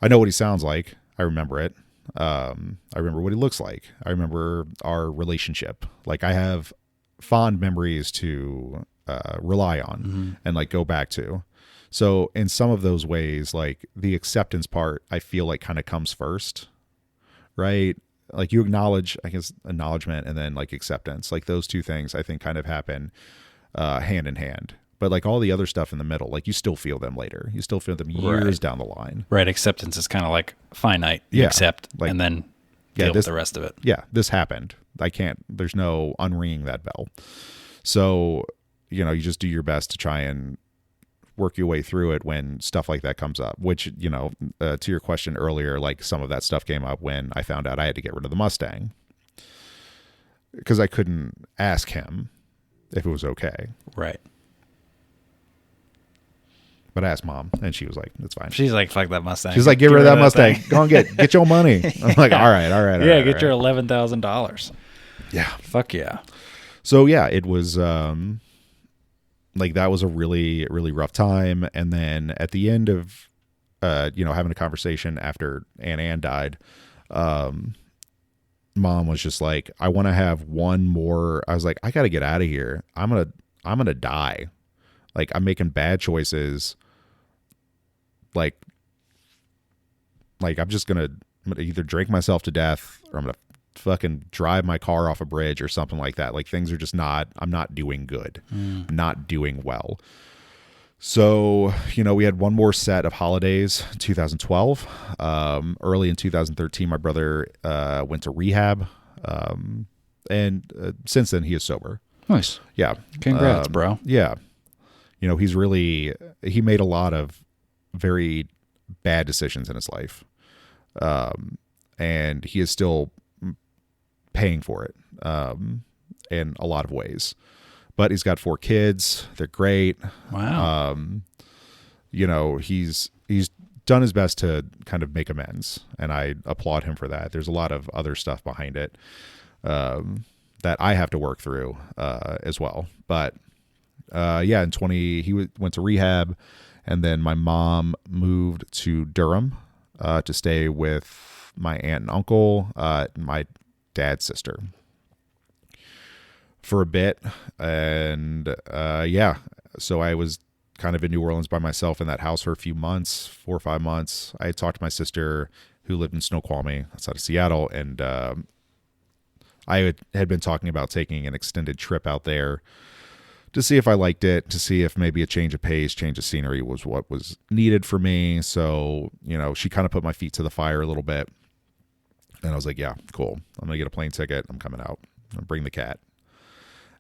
I know what he sounds like. I remember it. I remember what he looks like. I remember our relationship. Like, I have fond memories to rely on and like go back to. So in some of those ways, like the acceptance part, I feel like kind of comes first, right? like you acknowledge, I guess, acknowledgement and then like acceptance. Like those two things I think kind of happen hand in hand. But like all the other stuff in the middle, like you still feel them later. You still feel them years down the line. Right. Acceptance is kind of like finite. You accept like, and then deal with the rest of it. Yeah, this happened. There's no unringing that bell. So, you just do your best to try and work your way through it when stuff like that comes up, which, to your question earlier, like some of that stuff came up when I found out I had to get rid of the Mustang because I couldn't ask him if it was okay. Right. But I asked Mom, and she was like, "That's fine." She's like, "Fuck that Mustang." She's like, "Get rid of that Mustang. Go and get your money." I'm like, "All right." Yeah, get your $11,000. Yeah, fuck yeah. So yeah, it was like that was a really, really rough time. And then at the end of having a conversation after Ann died, Mom was just like, "I want to have one more." I was like, "I got to get out of here. I'm gonna die. Like I'm making bad choices. Like I'm gonna either drink myself to death or I'm gonna fucking drive my car off a bridge or something like that. Like things are I'm not doing good, not doing well." So, we had one more set of holidays, 2012. Early in 2013, my brother went to rehab. And since then he is sober. Nice. Yeah. Congrats, bro. Yeah. He made a lot of very bad decisions in his life. And he is still paying for it in a lot of ways. But he's got 4 kids. They're great. Wow. He's done his best to kind of make amends, and I applaud him for that. There's a lot of other stuff behind it that I have to work through as well. But in he went to rehab, and then my mom moved to Durham to stay with my aunt and uncle, my dad's sister, for a bit. And so I was kind of in New Orleans by myself in that house for a few months, 4 or 5 months. I had talked to my sister who lived in Snoqualmie outside of Seattle, and I had been talking about taking an extended trip out there to see if I liked it, to see if maybe a change of pace, change of scenery was what was needed for me. So, she kind of put my feet to the fire a little bit. And I was like, yeah, cool. I'm going to get a plane ticket. I'm coming out. I'm going to bring the cat.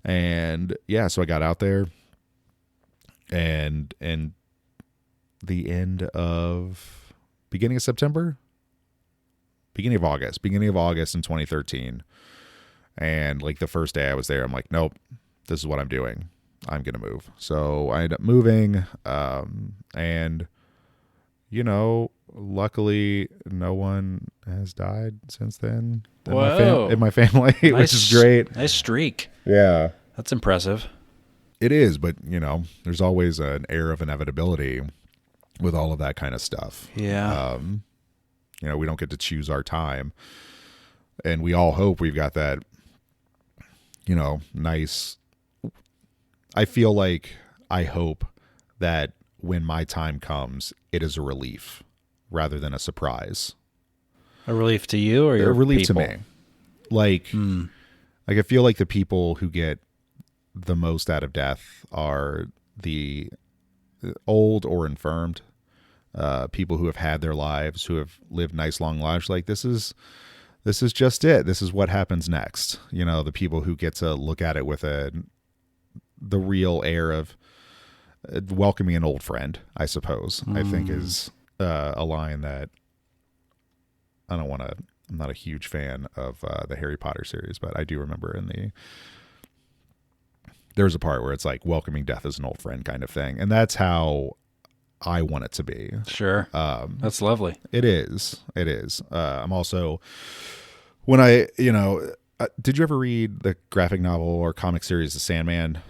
And yeah, so I got out there, and the beginning of August in 2013. And like the first day I was there, I'm like, nope, this is what I'm doing. I'm going to move. So I ended up moving. And luckily no one has died since then in my family, nice, which is great. Nice streak. Yeah. That's impressive. It is, but there's always an air of inevitability with all of that kind of stuff. Yeah. We don't get to choose our time, and we all hope we've got that, nice. I hope that when my time comes, it is a relief rather than a surprise. A relief to you or your a relief people? To me. Like I feel like the people who get the most out of death are the old or infirmed, people who have had their lives, who have lived nice long lives. Like this is just it. This is what happens next. The people who get to look at it with the real air of welcoming an old friend, I suppose, I think is a line that I'm not a huge fan of the Harry Potter series, but I do remember there's a part where it's like welcoming death as an old friend kind of thing. And that's how I want it to be. Sure. That's lovely. It is. I'm also, when did you ever read the graphic novel or comic series The Sandman?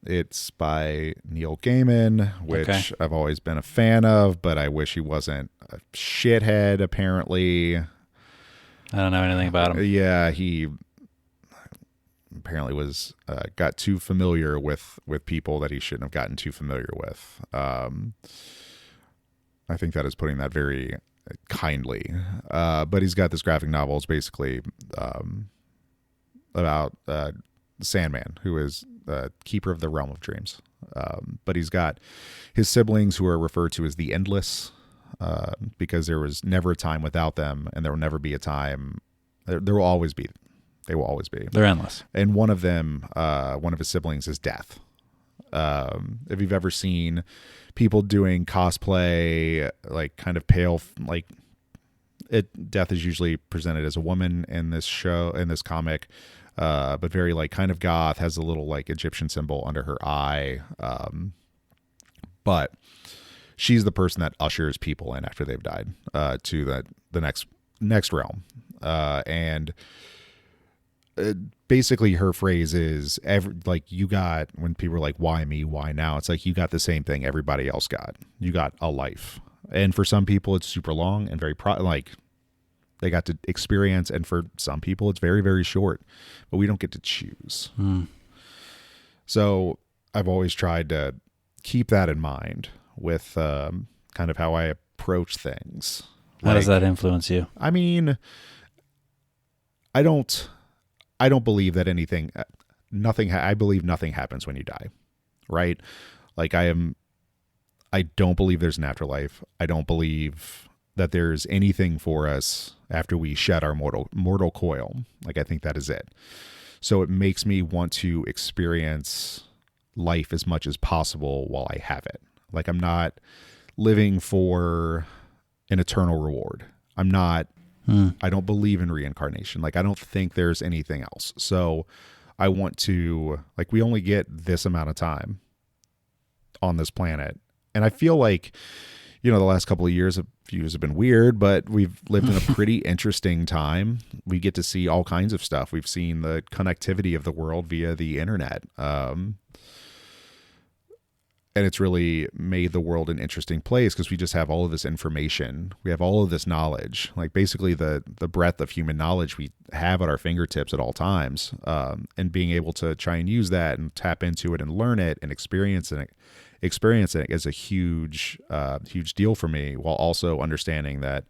It's by Neil Gaiman, which I've always been a fan of, but I wish he wasn't a shithead, apparently. I don't know anything about him. Yeah, he apparently was got too familiar with people that he shouldn't have gotten too familiar with. I think that is putting that very kindly. But he's got this graphic novel. It's basically about Sandman, who is the keeper of the realm of dreams. But he's got his siblings who are referred to as the Endless, because there was never a time without them, and there will never be a time. There will always be. They will always be. They're endless. And one of them, one of his siblings, is Death. If you've ever seen people doing cosplay, like kind of pale, like Death is usually presented as a woman in this comic, but very like kind of goth, has a little like Egyptian symbol under her eye. But she's the person that ushers people in after they've died, to the next realm. And basically her phrase is you got, when people are like, why me, why now? It's like, you got the same thing everybody else got. You got a life. And for some people it's super long and very they got to experience. And for some people it's very, very short, but we don't get to choose. So I've always tried to keep that in mind with kind of how I approach things. How does that influence you? I mean, I don't believe that I believe nothing happens when you die, right? Like I don't believe there's an afterlife. I don't believe that there's anything for us after we shed our mortal coil. Like, I think that is it. So it makes me want to experience life as much as possible while I have it. Like, I'm not living for an eternal reward. I don't believe in reincarnation. Like, I don't think there's anything else. So I want to, like, we only get this amount of time on this planet. And I feel like, the last couple of years have been weird, but we've lived in a pretty interesting time. We get to see all kinds of stuff. We've seen the connectivity of the world via the internet. And it's really made the world an interesting place because we just have all of this information. We have all of this knowledge, like basically the breadth of human knowledge we have at our fingertips at all times. And being able to try and use that and tap into it and learn it and experience it is a huge deal for me, while also understanding that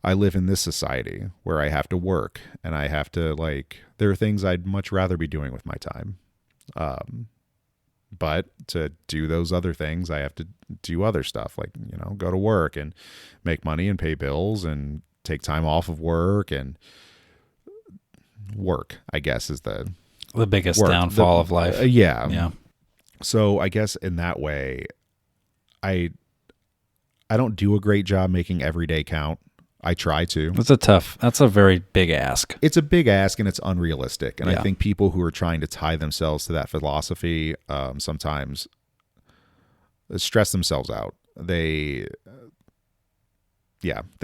I live in this society where I have to work and I have to, there are things I'd much rather be doing with my time. But to do those other things, I have to do other stuff, like, go to work and make money and pay bills and take time off of work, and work, I guess, is the biggest downfall of life. Yeah. So I guess in that way, I don't do a great job making every day count. I try to. That's a very big ask. It's a big ask and it's unrealistic. And I think people who are trying to tie themselves to that philosophy sometimes stress themselves out. They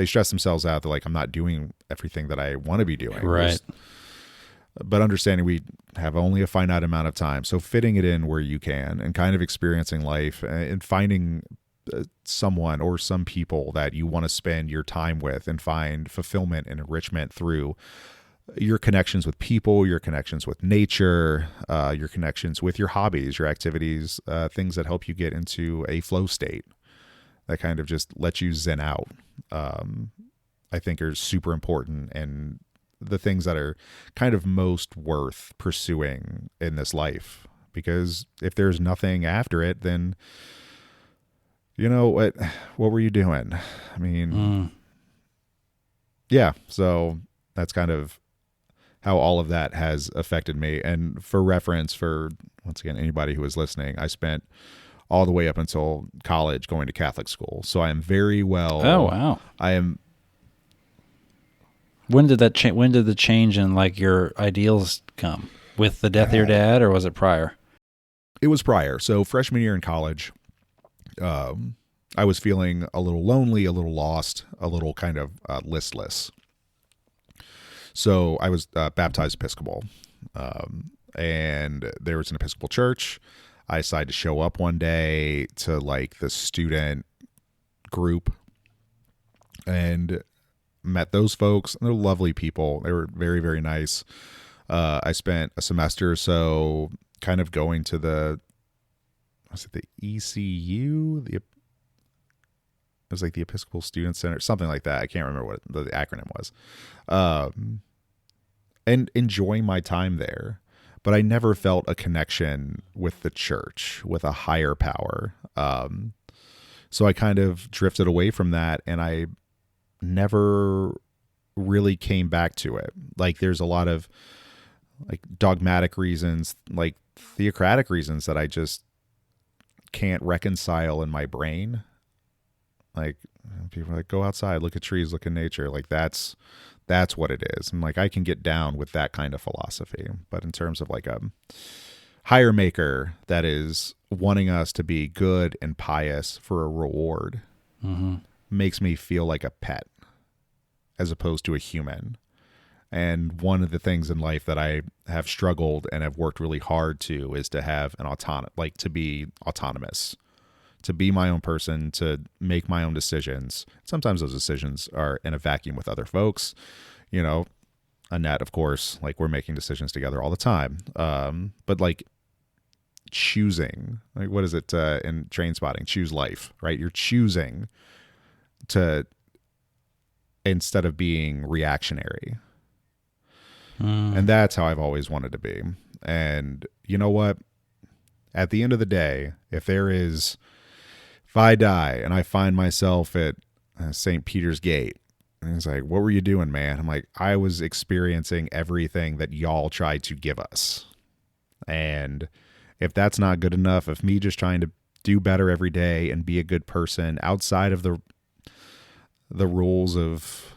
stress themselves out. They're like, I'm not doing everything that I want to be doing. Right. But understanding we have only a finite amount of time. So fitting it in where you can and kind of experiencing life and finding someone or some people that you want to spend your time with and find fulfillment and enrichment through your connections with people, your connections with nature, your connections with your hobbies, your activities, things that help you get into a flow state that kind of just let you zen out. I think are super important, and the things that are kind of most worth pursuing in this life, because if there's nothing after it, then what were you doing? I mean, yeah. So that's kind of how all of that has affected me. And for reference, for once again, anybody who is listening, I spent all the way up until college going to Catholic school. So I am very well. Oh, wow. I am. When did that change? When did the change in your ideals come? With the death of your dad, or was it prior? It was prior. So freshman year in college, I was feeling a little lonely, a little lost, a little kind of listless. So I was baptized Episcopal, and there was an Episcopal church. I decided to show up one day to the student group and met those folks. They're lovely people. They were very, very nice. I spent a semester or so kind of going to the ECU, was like the Episcopal Student Center, something like that. I can't remember what the acronym was. And enjoying my time there. But I never felt a connection with the church, with a higher power. So I kind of drifted away from that, and I never really came back to it. Like there's a lot of like dogmatic reasons, like theocratic reasons that I just can't reconcile in my brain. Like people are like, go outside, look at trees, look at nature. Like that's what it is. And like I can get down with that kind of philosophy. But in terms of like a higher maker that is wanting us to be good and pious for a reward, makes me feel like a pet as opposed to a human. And one of the things in life that I have struggled and have worked really hard to is to have to be autonomous, to be my own person, to make my own decisions. Sometimes those decisions are in a vacuum with other folks, you know, Annette, of course, like we're making decisions together all the time. But like choosing, like what is it in Trainspotting? Choose life, right? You're choosing to, instead of being reactionary. And that's how I've always wanted to be. And you know what? At the end of the day, if I die and I find myself at St. Peter's Gate, and it's like, what were you doing, man? I'm like, I was experiencing everything that y'all tried to give us. And if that's not good enough, if me just trying to do better every day and be a good person outside of the rules of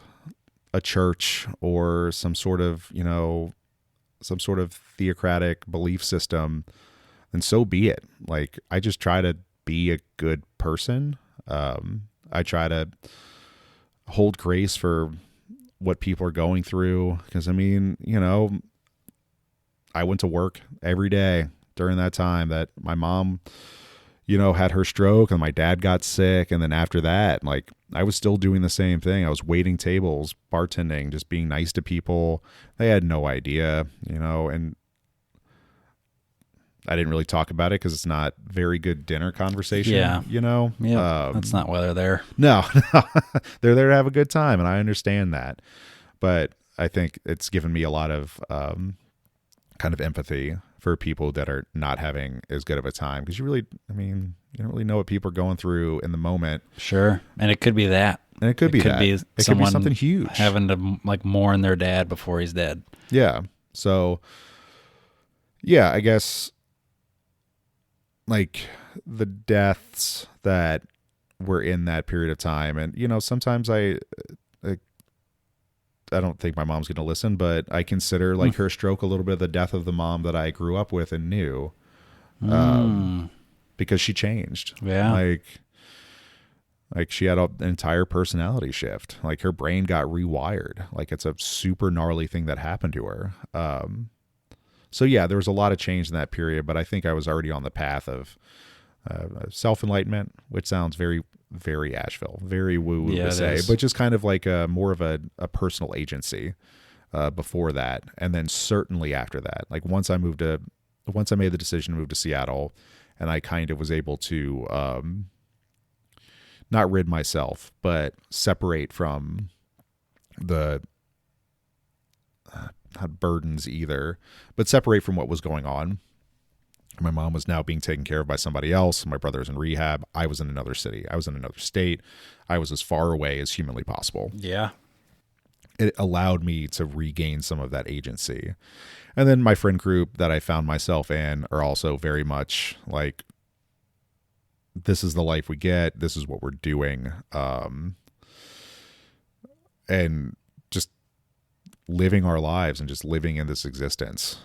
a church or some sort of theocratic belief system, then so be it. Like, I just try to be a good person. I try to hold grace for what people are going through. Because, I mean, I went to work every day during that time that my mom, had her stroke and my dad got sick. And then after that, like, I was still doing the same thing. I was waiting tables, bartending, just being nice to people. They had no idea, and I didn't really talk about it because it's not very good dinner conversation. Yeah. Yeah. That's not why they're there. No, they're there to have a good time. And I understand that. But I think it's given me a lot of kind of empathy for people that are not having as good of a time. Because you don't really know what people are going through in the moment. Sure. And it could be that. And it could be that. It could be something huge. Having to like mourn their dad before he's dead. Yeah. So, yeah, I guess like the deaths that were in that period of time. And, sometimes I don't think my mom's going to listen, but I consider like her stroke a little bit of the death of the mom that I grew up with and knew, because she changed. Yeah. Like she had an entire personality shift. Like her brain got rewired. Like it's a super gnarly thing that happened to her. So yeah, there was a lot of change in that period, but I think I was already on the path of self-enlightenment, which sounds very, very Asheville, very woo-woo to say, but just kind of like more of a personal agency before that. And then certainly after that, like once I made the decision to move to Seattle, and I kind of was able to not rid myself, but separate from the not burdens either, but separate from what was going on. My mom was now being taken care of by somebody else. My brother was in rehab. I was in another city. I was in another state. I was as far away as humanly possible. Yeah. It allowed me to regain some of that agency. And then my friend group that I found myself in are also very much like, this is the life we get. This is what we're doing. And just living our lives and just living in this existence.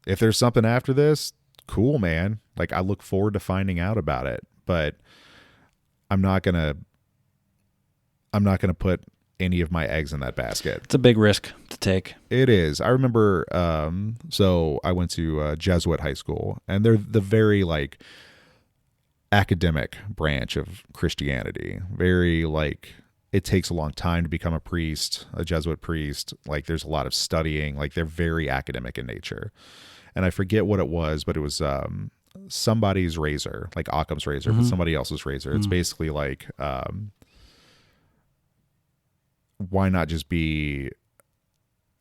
If there's something after this, cool, man. Like I look forward to finding out about it, but I'm not going to put any of my eggs in that basket. It's a big risk to take. It is. I remember, so I went to Jesuit high school, and they're the very like academic branch of Christianity. Very like, it takes a long time to become a priest, a Jesuit priest. Like there's a lot of studying, like they're very academic in nature. And I forget what it was, but it was somebody's razor, like Occam's razor, but somebody else's razor. It's basically like, why not just be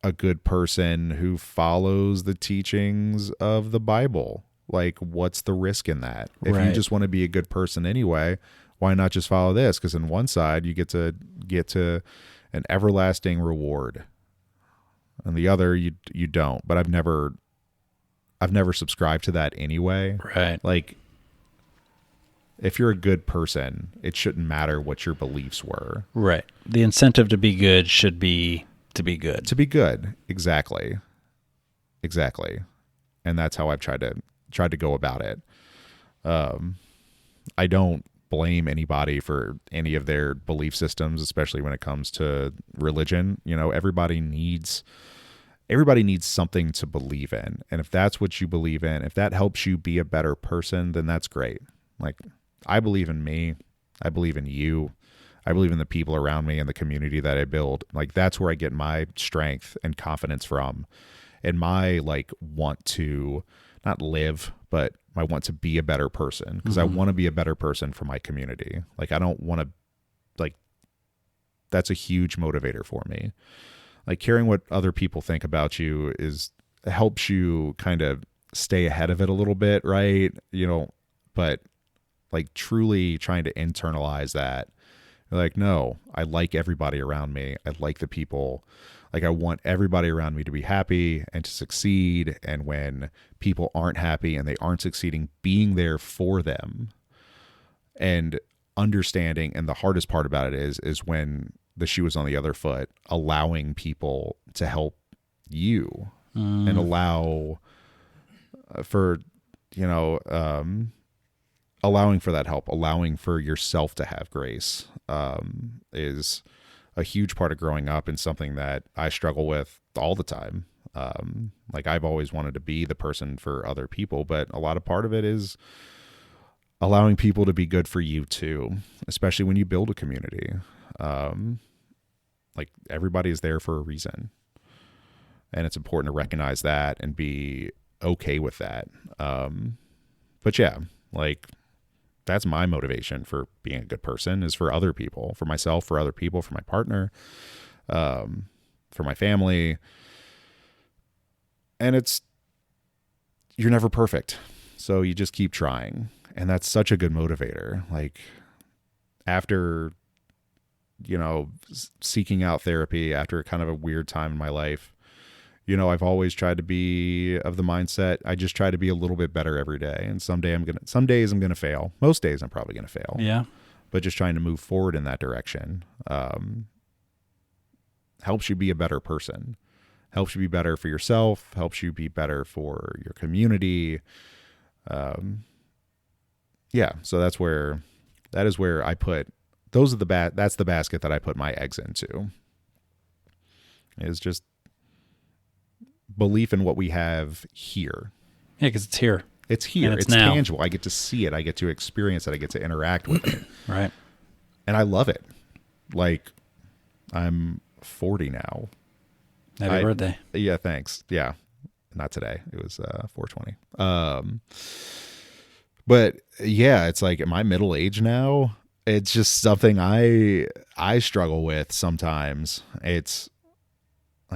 a good person who follows the teachings of the Bible? Like, what's the risk in that? If you just want to be a good person anyway, why not just follow this? Because on one side, you get to an everlasting reward. On the other, you don't. But I've never subscribed to that anyway. Right. Like, if you're a good person, it shouldn't matter what your beliefs were. Right. The incentive to be good should be to be good. To be good. Exactly. And that's how I've tried to go about it. I don't blame anybody for any of their belief systems, especially when it comes to religion. You know, everybody needs something to believe in. And if that's what you believe in, if that helps you be a better person, then that's great. Like, I believe in me. I believe in you. I believe in the people around me and the community that I build. Like, that's where I get my strength and confidence from, and my want to not live, but I want to be a better person, because I want to be a better person for my community. Like, I don't want to, that's a huge motivator for me. Like, caring what other people think about you helps you kind of stay ahead of it a little bit, right? You know, but truly trying to internalize that. Like, no, I like everybody around me. I like the people. Like, I want everybody around me to be happy and to succeed. And when people aren't happy and they aren't succeeding, being there for them and understanding. And the hardest part about it is when the shoe is on the other foot, allowing people to help you and allow for, allowing for that help, allowing for yourself to have grace, is a huge part of growing up, and something that I struggle with all the time. I've always wanted to be the person for other people, but a lot of part of it is allowing people to be good for you too, especially when you build a community. Everybody is there for a reason, and it's important to recognize that and be okay with that. But yeah, that's my motivation for being a good person, is for other people, for myself, for other people, for my partner, for my family. And you're never perfect. So you just keep trying. And that's such a good motivator. After, seeking out therapy after kind of a weird time in my life, I've always tried to be of the mindset, I just try to be a little bit better every day. And some days I'm going to fail. Most days I'm probably going to fail. Yeah. But just trying to move forward in that direction helps you be a better person, helps you be better for yourself, helps you be better for your community. Yeah. So that is where I put, that's the basket that I put my eggs into, is just belief in what we have here. Yeah, because it's here. It's here. And it's now. tangible. I get to see it. I get to experience it. I get to interact with it. Right. And I love it. I'm 40 now. Happy birthday. Yeah, thanks. Yeah. Not today. It was 420. But yeah, it's at my middle age now, it's just something I struggle with sometimes. It's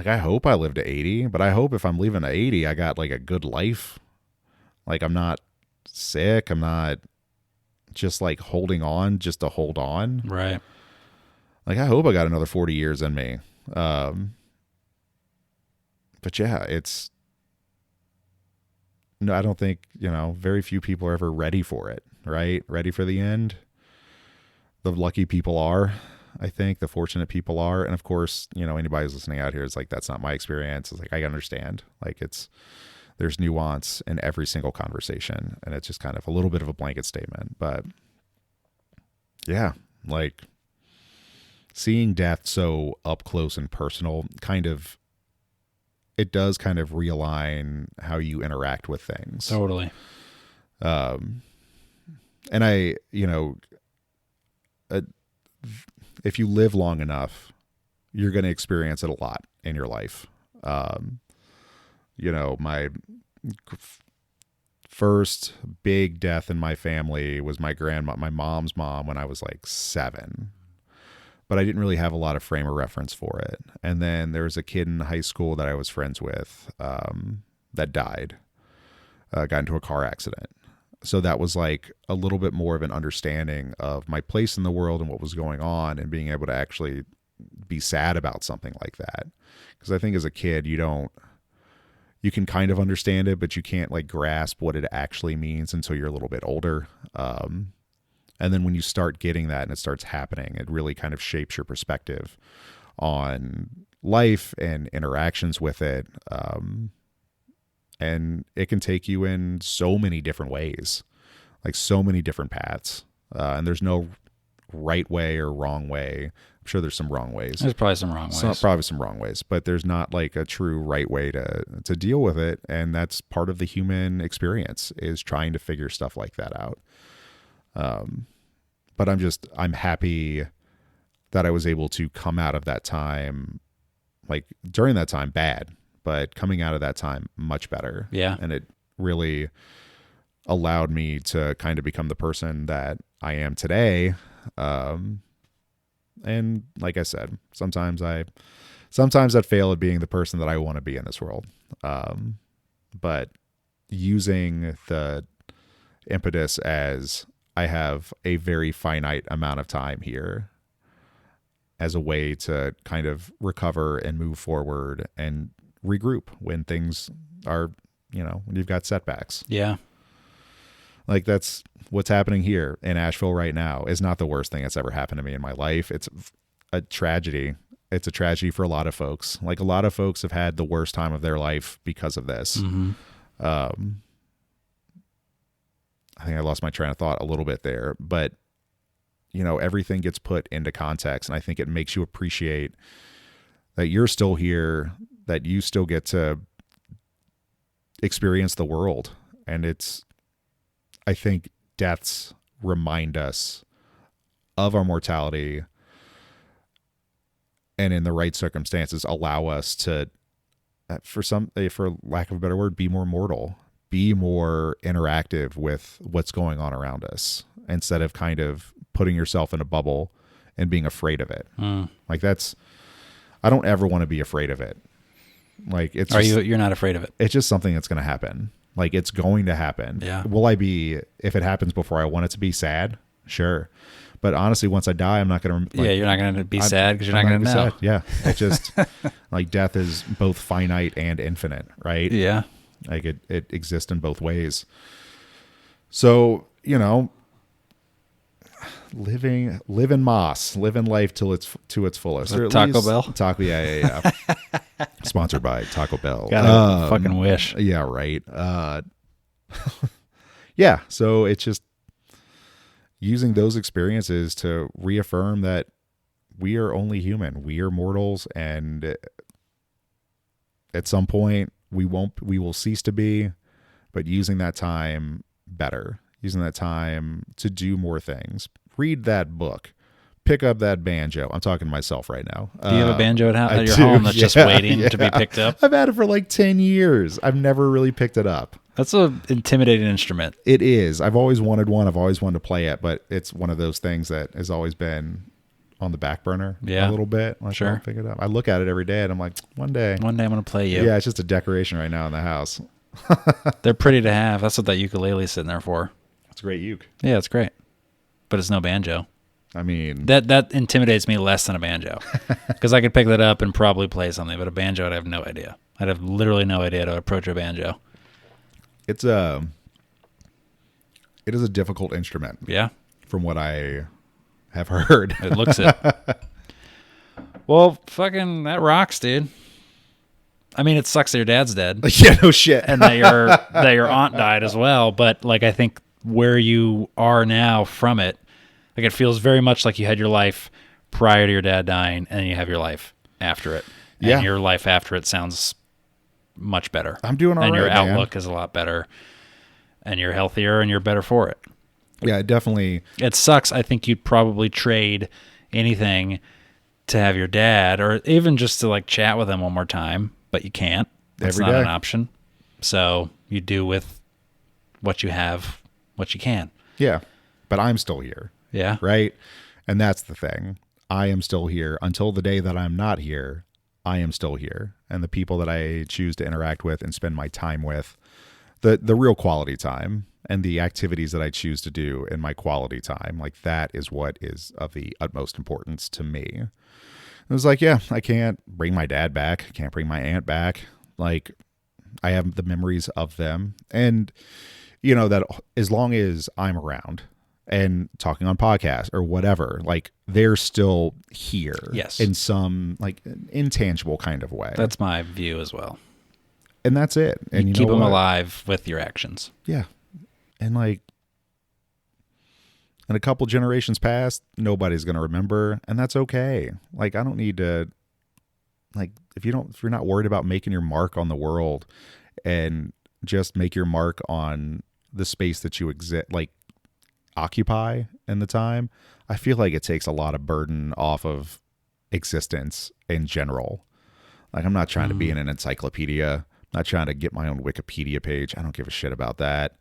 I hope I live to 80, but I hope if I'm leaving at 80, I got a good life. I'm not sick. I'm not just holding on just to hold on. Right. I hope I got another 40 years in me. But yeah, I don't think, very few people are ever ready for it, right? Ready for the end. The lucky people are. I think the fortunate people are. And of course, anybody who's listening out here is that's not my experience. It's I understand. There's nuance in every single conversation, and it's just kind of a little bit of a blanket statement. But yeah, seeing death so up close and personal it does kind of realign how you interact with things. Totally. And if you live long enough, you're going to experience it a lot in your life. My first big death in my family was my mom's mom, when I was like 7. But I didn't really have a lot of frame of reference for it. And then there was a kid in high school that I was friends with that died, got into a car accident. So that was like a little bit more of an understanding of my place in the world and what was going on, and being able to actually be sad about something like that. Because I think as a kid, you can kind of understand it, but you can't like grasp what it actually means until you're a little bit older. And then when you start getting that and it starts happening, it really kind of shapes your perspective on life and interactions with it. And it can take you in so many different ways, like so many different paths. And there's no right way or wrong way. I'm sure there's some wrong ways. There's probably some wrong ways. Probably some wrong ways, but there's not like a true right way to deal with it. And that's part of the human experience, is trying to figure stuff like that out. But I'm happy that I was able to come out of that time, like during that time, bad, but coming out of that time much better. Yeah. And it really allowed me to kind of become the person that I am today. And like I said, sometimes I fail at being the person that I want to be in this world. But using the impetus as I have a very finite amount of time here as a way to kind of recover and move forward and regroup when things are, when you've got setbacks. Yeah. Like that's what's happening here in Asheville right now is not the worst thing that's ever happened to me in my life. It's a tragedy. It's a tragedy for a lot of folks. Like a lot of folks have had the worst time of their life because of this. Mm-hmm. I think I lost my train of thought a little bit there, but everything gets put into context, and I think it makes you appreciate that you're still here, that you still get to experience the world. And I think deaths remind us of our mortality, and in the right circumstances allow us to, for lack of a better word, be more mortal, be more interactive with what's going on around us, instead of kind of putting yourself in a bubble and being afraid of it. Like I don't ever want to be afraid of it. Like you're not afraid of it? It's just something that's going to happen. Like it's going to happen. Yeah. Will I be, if it happens before I want it to be, sad? Sure. But honestly, once I die, I'm not going to. You're not going to be sad because you're not going to know. Sad. Yeah. It just like death is both finite and infinite, right? Yeah. Like it exists in both ways. So, live in Moss, live in life till it's to its fullest. Or at Taco least, Bell? Yeah. Sponsored by Taco Bell. God, fucking wish. Yeah, right. Yeah, so it's just using those experiences to reaffirm that we are only human. We are mortals, and at some point we will cease to be, but using that time better, using that time to do more things. Read that book. Pick up that banjo. I'm talking to myself right now. Do you have a banjo at your home that's just waiting to be picked up? I've had it for like 10 years. I've never really picked it up. That's an intimidating instrument. It is. I've always wanted one. I've always wanted to play it, but it's one of those things that has always been on the back burner a little bit. Like, sure. I'll pick it up. I look at it every day and I'm like, one day I'm going to play you. Yeah, it's just a decoration right now in the house. They're pretty to have. That's what that ukulele's sitting there for. It's a great uke. Yeah, it's great. But it's no banjo. I mean, that intimidates me less than a banjo, because I could pick that up and probably play something, but a banjo, I'd have no idea. I'd have literally no idea to approach a banjo. It is a difficult instrument. Yeah, from what I have heard. It looks it. Well, fucking that rocks, dude. I mean, it sucks that your dad's dead. Yeah, no shit. And that your aunt died as well. But like, I think where you are now from it, like it feels very much like you had your life prior to your dad dying, and then you have your life after it. And yeah. Your life after it sounds much better. I'm doing all right, and your man. outlook is a lot better, and you're healthier, and you're better for it. Yeah, definitely. It sucks. I think you'd probably trade anything to have your dad, or even just to like chat with him one more time, but you can't. That's not an option. So you do with what you have, what you can. Yeah. But I'm still here. Yeah. Right. And that's the thing. I am still here until the day that I'm not here. I am still here. And the people that I choose to interact with and spend my time with, the real quality time and the activities that I choose to do in my quality time, like that is what is of the utmost importance to me. It was like, yeah, I can't bring my dad back. I can't bring my aunt back. Like, I have the memories of them. And, you know, that as long as I'm around and talking on podcasts or whatever, like, they're still here. Yes. In some, like, intangible kind of way. That's my view as well. And that's it. And you keep know them what? alive with your actions. Yeah. And, like, in a couple generations past, nobody's going to remember, and that's okay. Like, I don't need to, like, if you're not worried about making your mark on the world and just make your mark on the space that you occupy in the time, I feel like it takes a lot of burden off of existence in general. Like, I'm not trying to be in an encyclopedia. I'm not trying to get my own Wikipedia page. I don't give a shit about that.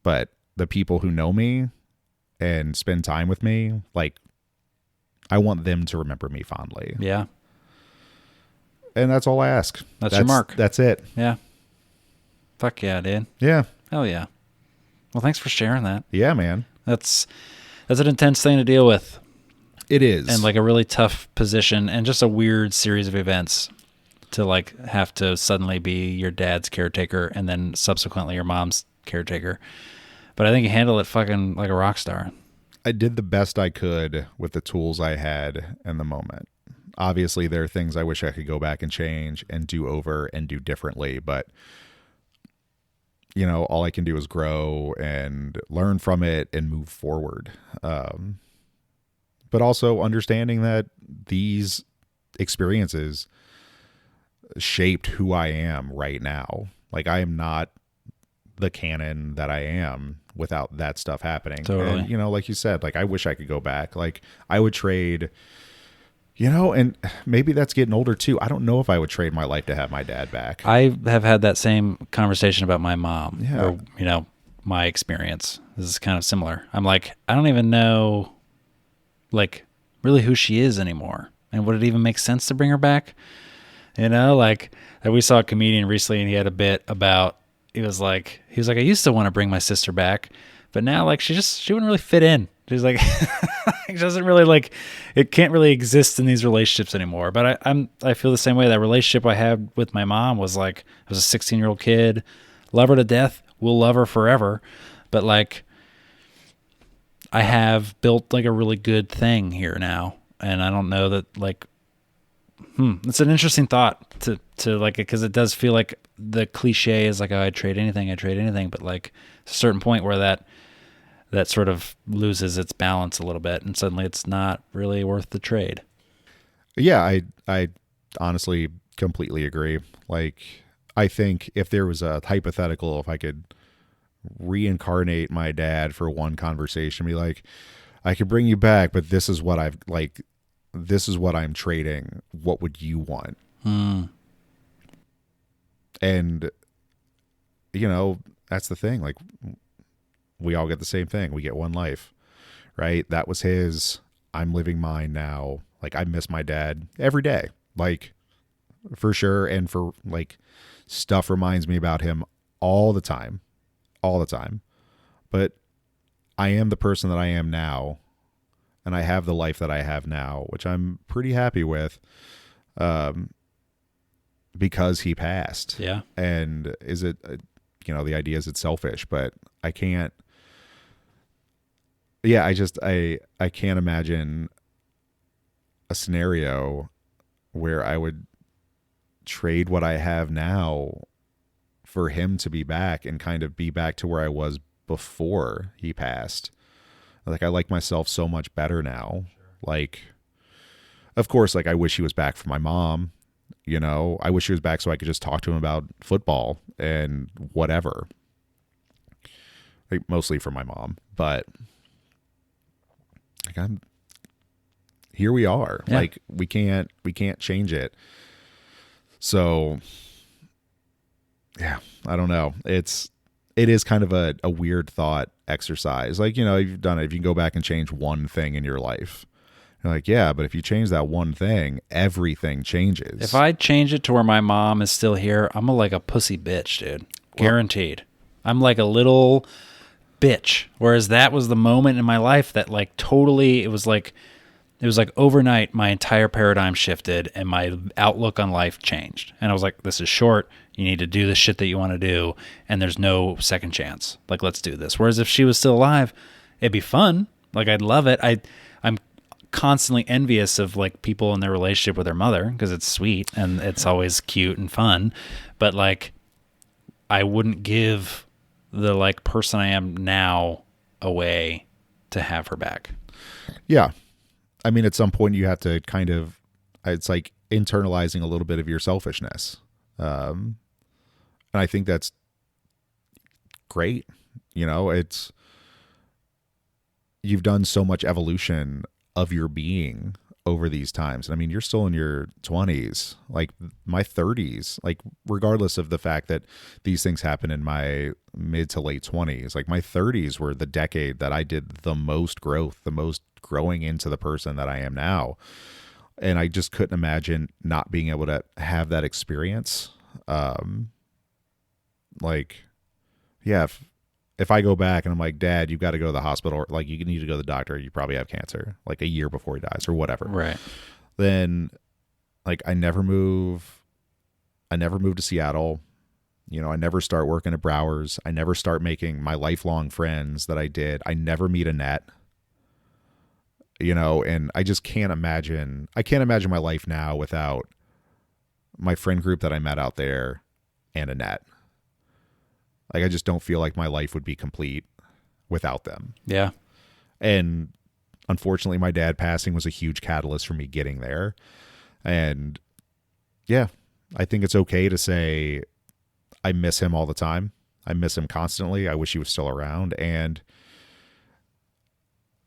But the people who know me and spend time with me, like, I want them to remember me fondly. Yeah. And that's all I ask. That's your mark. That's it. Yeah. Fuck yeah, dude. Yeah. Hell yeah. Well, thanks for sharing that. Yeah, man. That's an intense thing to deal with. It is. And like a really tough position and just a weird series of events to like have to suddenly be your dad's caretaker and then subsequently your mom's caretaker. But I think you handle it fucking like a rock star. I did the best I could with the tools I had in the moment. Obviously, there are things I wish I could go back and change and do over and do differently, but you know, all I can do is grow and learn from it and move forward. But also understanding that these experiences shaped who I am right now. Like, I am not the canon that I am without that stuff happening. Totally. And, you know, like you said, like, I wish I could go back. Like, I would trade, you know, and maybe that's getting older too. I don't know if I would trade my life to have my dad back. I have had that same conversation about my mom, Yeah. or, you know, my experience. This is kind of similar. I'm like, I don't even know, like, really who she is anymore. And would it even make sense to bring her back? You know, like, we saw a comedian recently and he had a bit about, he was like, I used to want to bring my sister back, but now, like, she wouldn't really fit in. She's like, it doesn't really, like, it can't really exist in these relationships anymore. But I feel the same way. That relationship I had with my mom was like, I was a 16-year-old kid, love her to death, will love her forever. But like, I have built like a really good thing here now. And I don't know that, like, it's an interesting thought to like, because it does feel like the cliche is like, oh, I'd trade anything. But like, a certain point where that sort of loses its balance a little bit, and suddenly it's not really worth the trade. Yeah, I honestly completely agree. Like, I think if there was a hypothetical, if I could reincarnate my dad for one conversation, be like, I could bring you back, but this is what I'm trading. What would you want? And, you know, that's the thing. Like, we all get the same thing. We get one life, right? That was his. I'm living mine now. Like, I miss my dad every day, like, for sure. And for, like, stuff reminds me about him all the time. But I am the person that I am now, and I have the life that I have now, which I'm pretty happy with, because he passed. Yeah. And is it, you know, the idea is it's selfish, but I can't. Yeah, I can't imagine a scenario where I would trade what I have now for him to be back and kind of be back to where I was before he passed. Like, I like myself so much better now. Sure. Like, of course, like, I wish he was back for my mom, you know. I wish he was back so I could just talk to him about football and whatever. Like, mostly for my mom, but like, here we are. Yeah. Like, we can't change it. So yeah, I don't know. It's it is kind of a weird thought exercise. Like, you know, you've done it. If you can go back and change one thing in your life, you're like, yeah, but if you change that one thing, everything changes. If I change it to where my mom is still here, I'm like a pussy bitch, dude. Guaranteed. I'm like a little bitch. Whereas that was the moment in my life that like totally, it was like overnight, my entire paradigm shifted and my outlook on life changed. And I was like, this is short. You need to do the shit that you want to do. And there's no second chance. Like, let's do this. Whereas if she was still alive, it'd be fun. Like, I'd love it. I'm constantly envious of like people in their relationship with their mother because it's sweet and it's always cute and fun. But like, I wouldn't give the like person I am now away to have her back. Yeah. I mean, at some point you have to kind of, it's like internalizing a little bit of your selfishness. And I think that's great. You know, you've done so much evolution of your being over these times. And I mean, you're still in your 20s, like my 30s, like regardless of the fact that these things happen in my mid to late 20s, like my 30s were the decade that I did the most growth, the most growing into the person that I am now. And I just couldn't imagine not being able to have that experience. Like, yeah, if I go back and I'm like, Dad, you've got to go to the hospital, or like you need to go to the doctor, you probably have cancer, like a year before he dies or whatever. Right. Then like I never move to Seattle. You know, I never start working at Browers. I never start making my lifelong friends that I did. I never meet Annette. You know, and I just can't imagine my life now without my friend group that I met out there and Annette. Like, I just don't feel like my life would be complete without them. Yeah. And unfortunately, my dad passing was a huge catalyst for me getting there. And yeah, I think it's okay to say I miss him all the time. I miss him constantly. I wish he was still around. And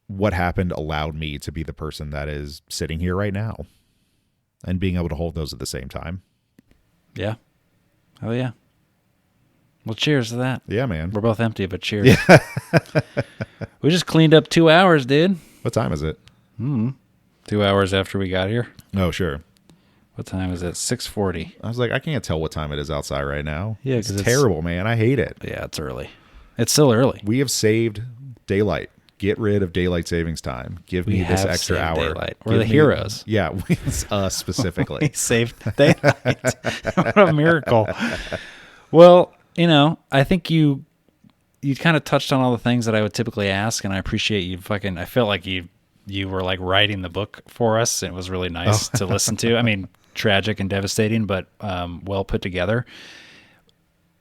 what happened allowed me to be the person that is sitting here right now and being able to hold those at the same time. Yeah. Oh, yeah. Well, cheers to that. Yeah, man. We're both empty, but cheers. Yeah. We just cleaned up 2 hours, dude. What time is it? 2 hours after we got here. Oh, sure. What time is it? 6:40. I was like, I can't tell what time it is outside right now. Yeah, it's terrible, man. I hate it. Yeah, it's early. It's still early. We have saved daylight. Get rid of daylight savings time. Give me this extra hour. Daylight. We're the heroes. Yeah, it's us specifically. We saved daylight. What a miracle. Well, you know, I think you kind of touched on all the things that I would typically ask, and I appreciate you I felt like you were like writing the book for us, and it was really nice to listen to. I mean, tragic and devastating, but well put together.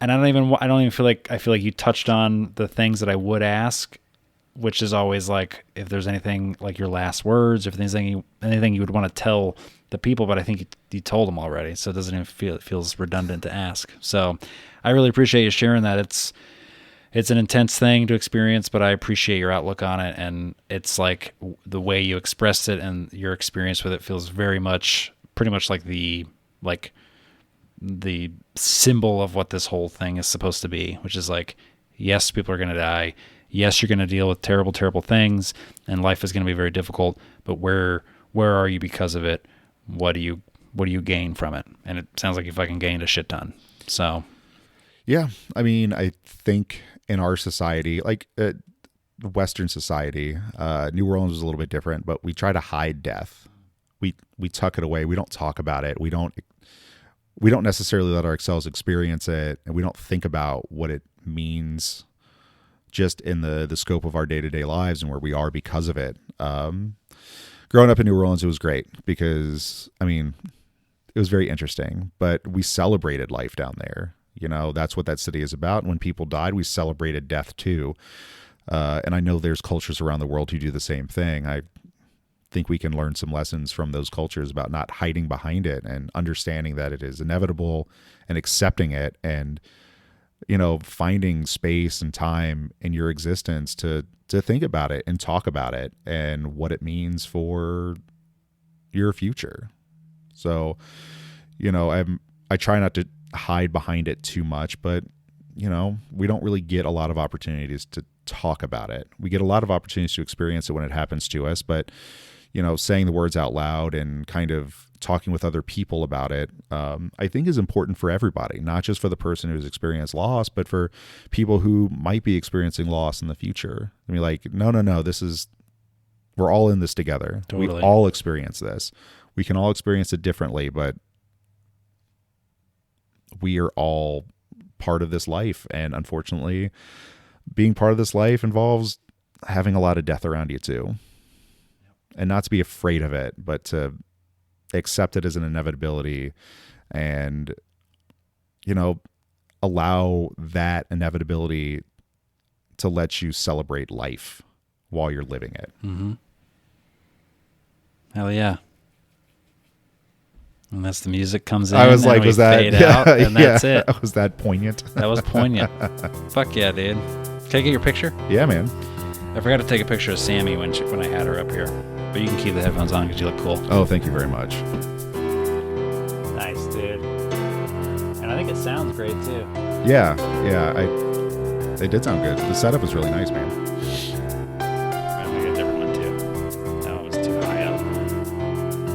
And I don't even feel like you touched on the things that I would ask, which is always like if there's anything like your last words, if there's anything you would want to tell the people, but I think you told them already, so it doesn't even it feels redundant to ask. So I really appreciate you sharing that. It's an intense thing to experience, but I appreciate your outlook on it, and it's like the way you expressed it and your experience with it feels pretty much like the symbol of what this whole thing is supposed to be, which is like, yes, people are going to die. Yes, you're going to deal with terrible, terrible things, and life is going to be very difficult. But where are you because of it? What do you gain from it? And it sounds like you fucking gained a shit ton. So, yeah, I mean, I think in our society, like Western society, New Orleans is a little bit different, but we try to hide death. We tuck it away. We don't talk about it. We don't necessarily let ourselves experience it, and we don't think about what it means just in the scope of our day-to-day lives and where we are because of it. Growing up in New Orleans, it was great because, I mean, it was very interesting, but we celebrated life down there. You know, that's what that city is about. When people died, we celebrated death too. And I know there's cultures around the world who do the same thing. I think we can learn some lessons from those cultures about not hiding behind it and understanding that it is inevitable and accepting it, and you know, finding space and time in your existence to think about it and talk about it and what it means for your future. So, you know, I try not to hide behind it too much, but we don't really get a lot of opportunities to talk about it. We get a lot of opportunities to experience it when it happens to us, but saying the words out loud and kind of talking with other people about it, I think is important for everybody, not just for the person who's experienced loss, but for people who might be experiencing loss in the future. I mean, like, no, we're all in this together. Totally. We all experience this. We can all experience it differently, but we are all part of this life. And unfortunately, being part of this life involves having a lot of death around you too. And not to be afraid of it, but to accept it as an inevitability and, allow that inevitability to let you celebrate life while you're living it. Mm-hmm. Hell yeah. Unless the music comes in, I was like, was that, fade out, and that's it. Was that poignant? That was poignant. Fuck yeah, dude. Can I get your picture? Yeah, man. I forgot to take a picture of Sammy when I had her up here. But you can keep the headphones on because you look cool. Oh, thank you very much. Nice, dude. And I think it sounds great, too. Yeah. They did sound good. The setup was really nice, man. I'm going to get a different one, too. That one was too high up.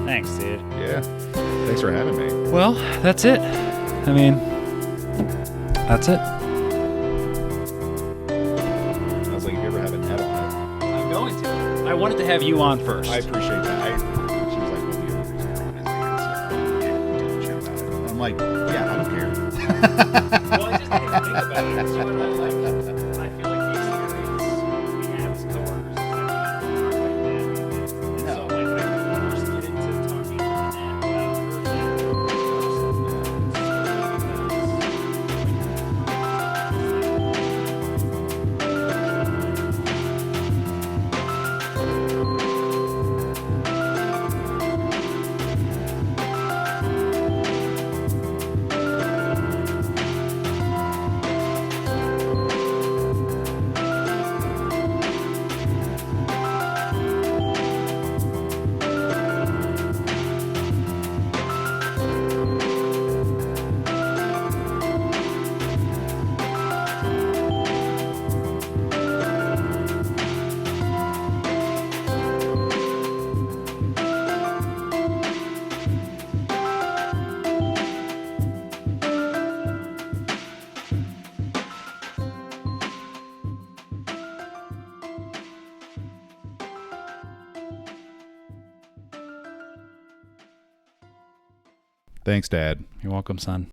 Thanks, dude. Yeah. Thanks for having me. Well, that's it. I mean, that's it. I was like, if you ever have a net on it. I'm going to. I wanted to have you on first. I appreciate that. She was like, well, the other reason we're on is because you about it. I'm like, yeah, I don't care. Well, I just didn't think about it. It's sort of like, I feel like the experience we have as coworkers is like that. So, like, when I first get into talking to Annette Thanks, Dad. You're welcome, son.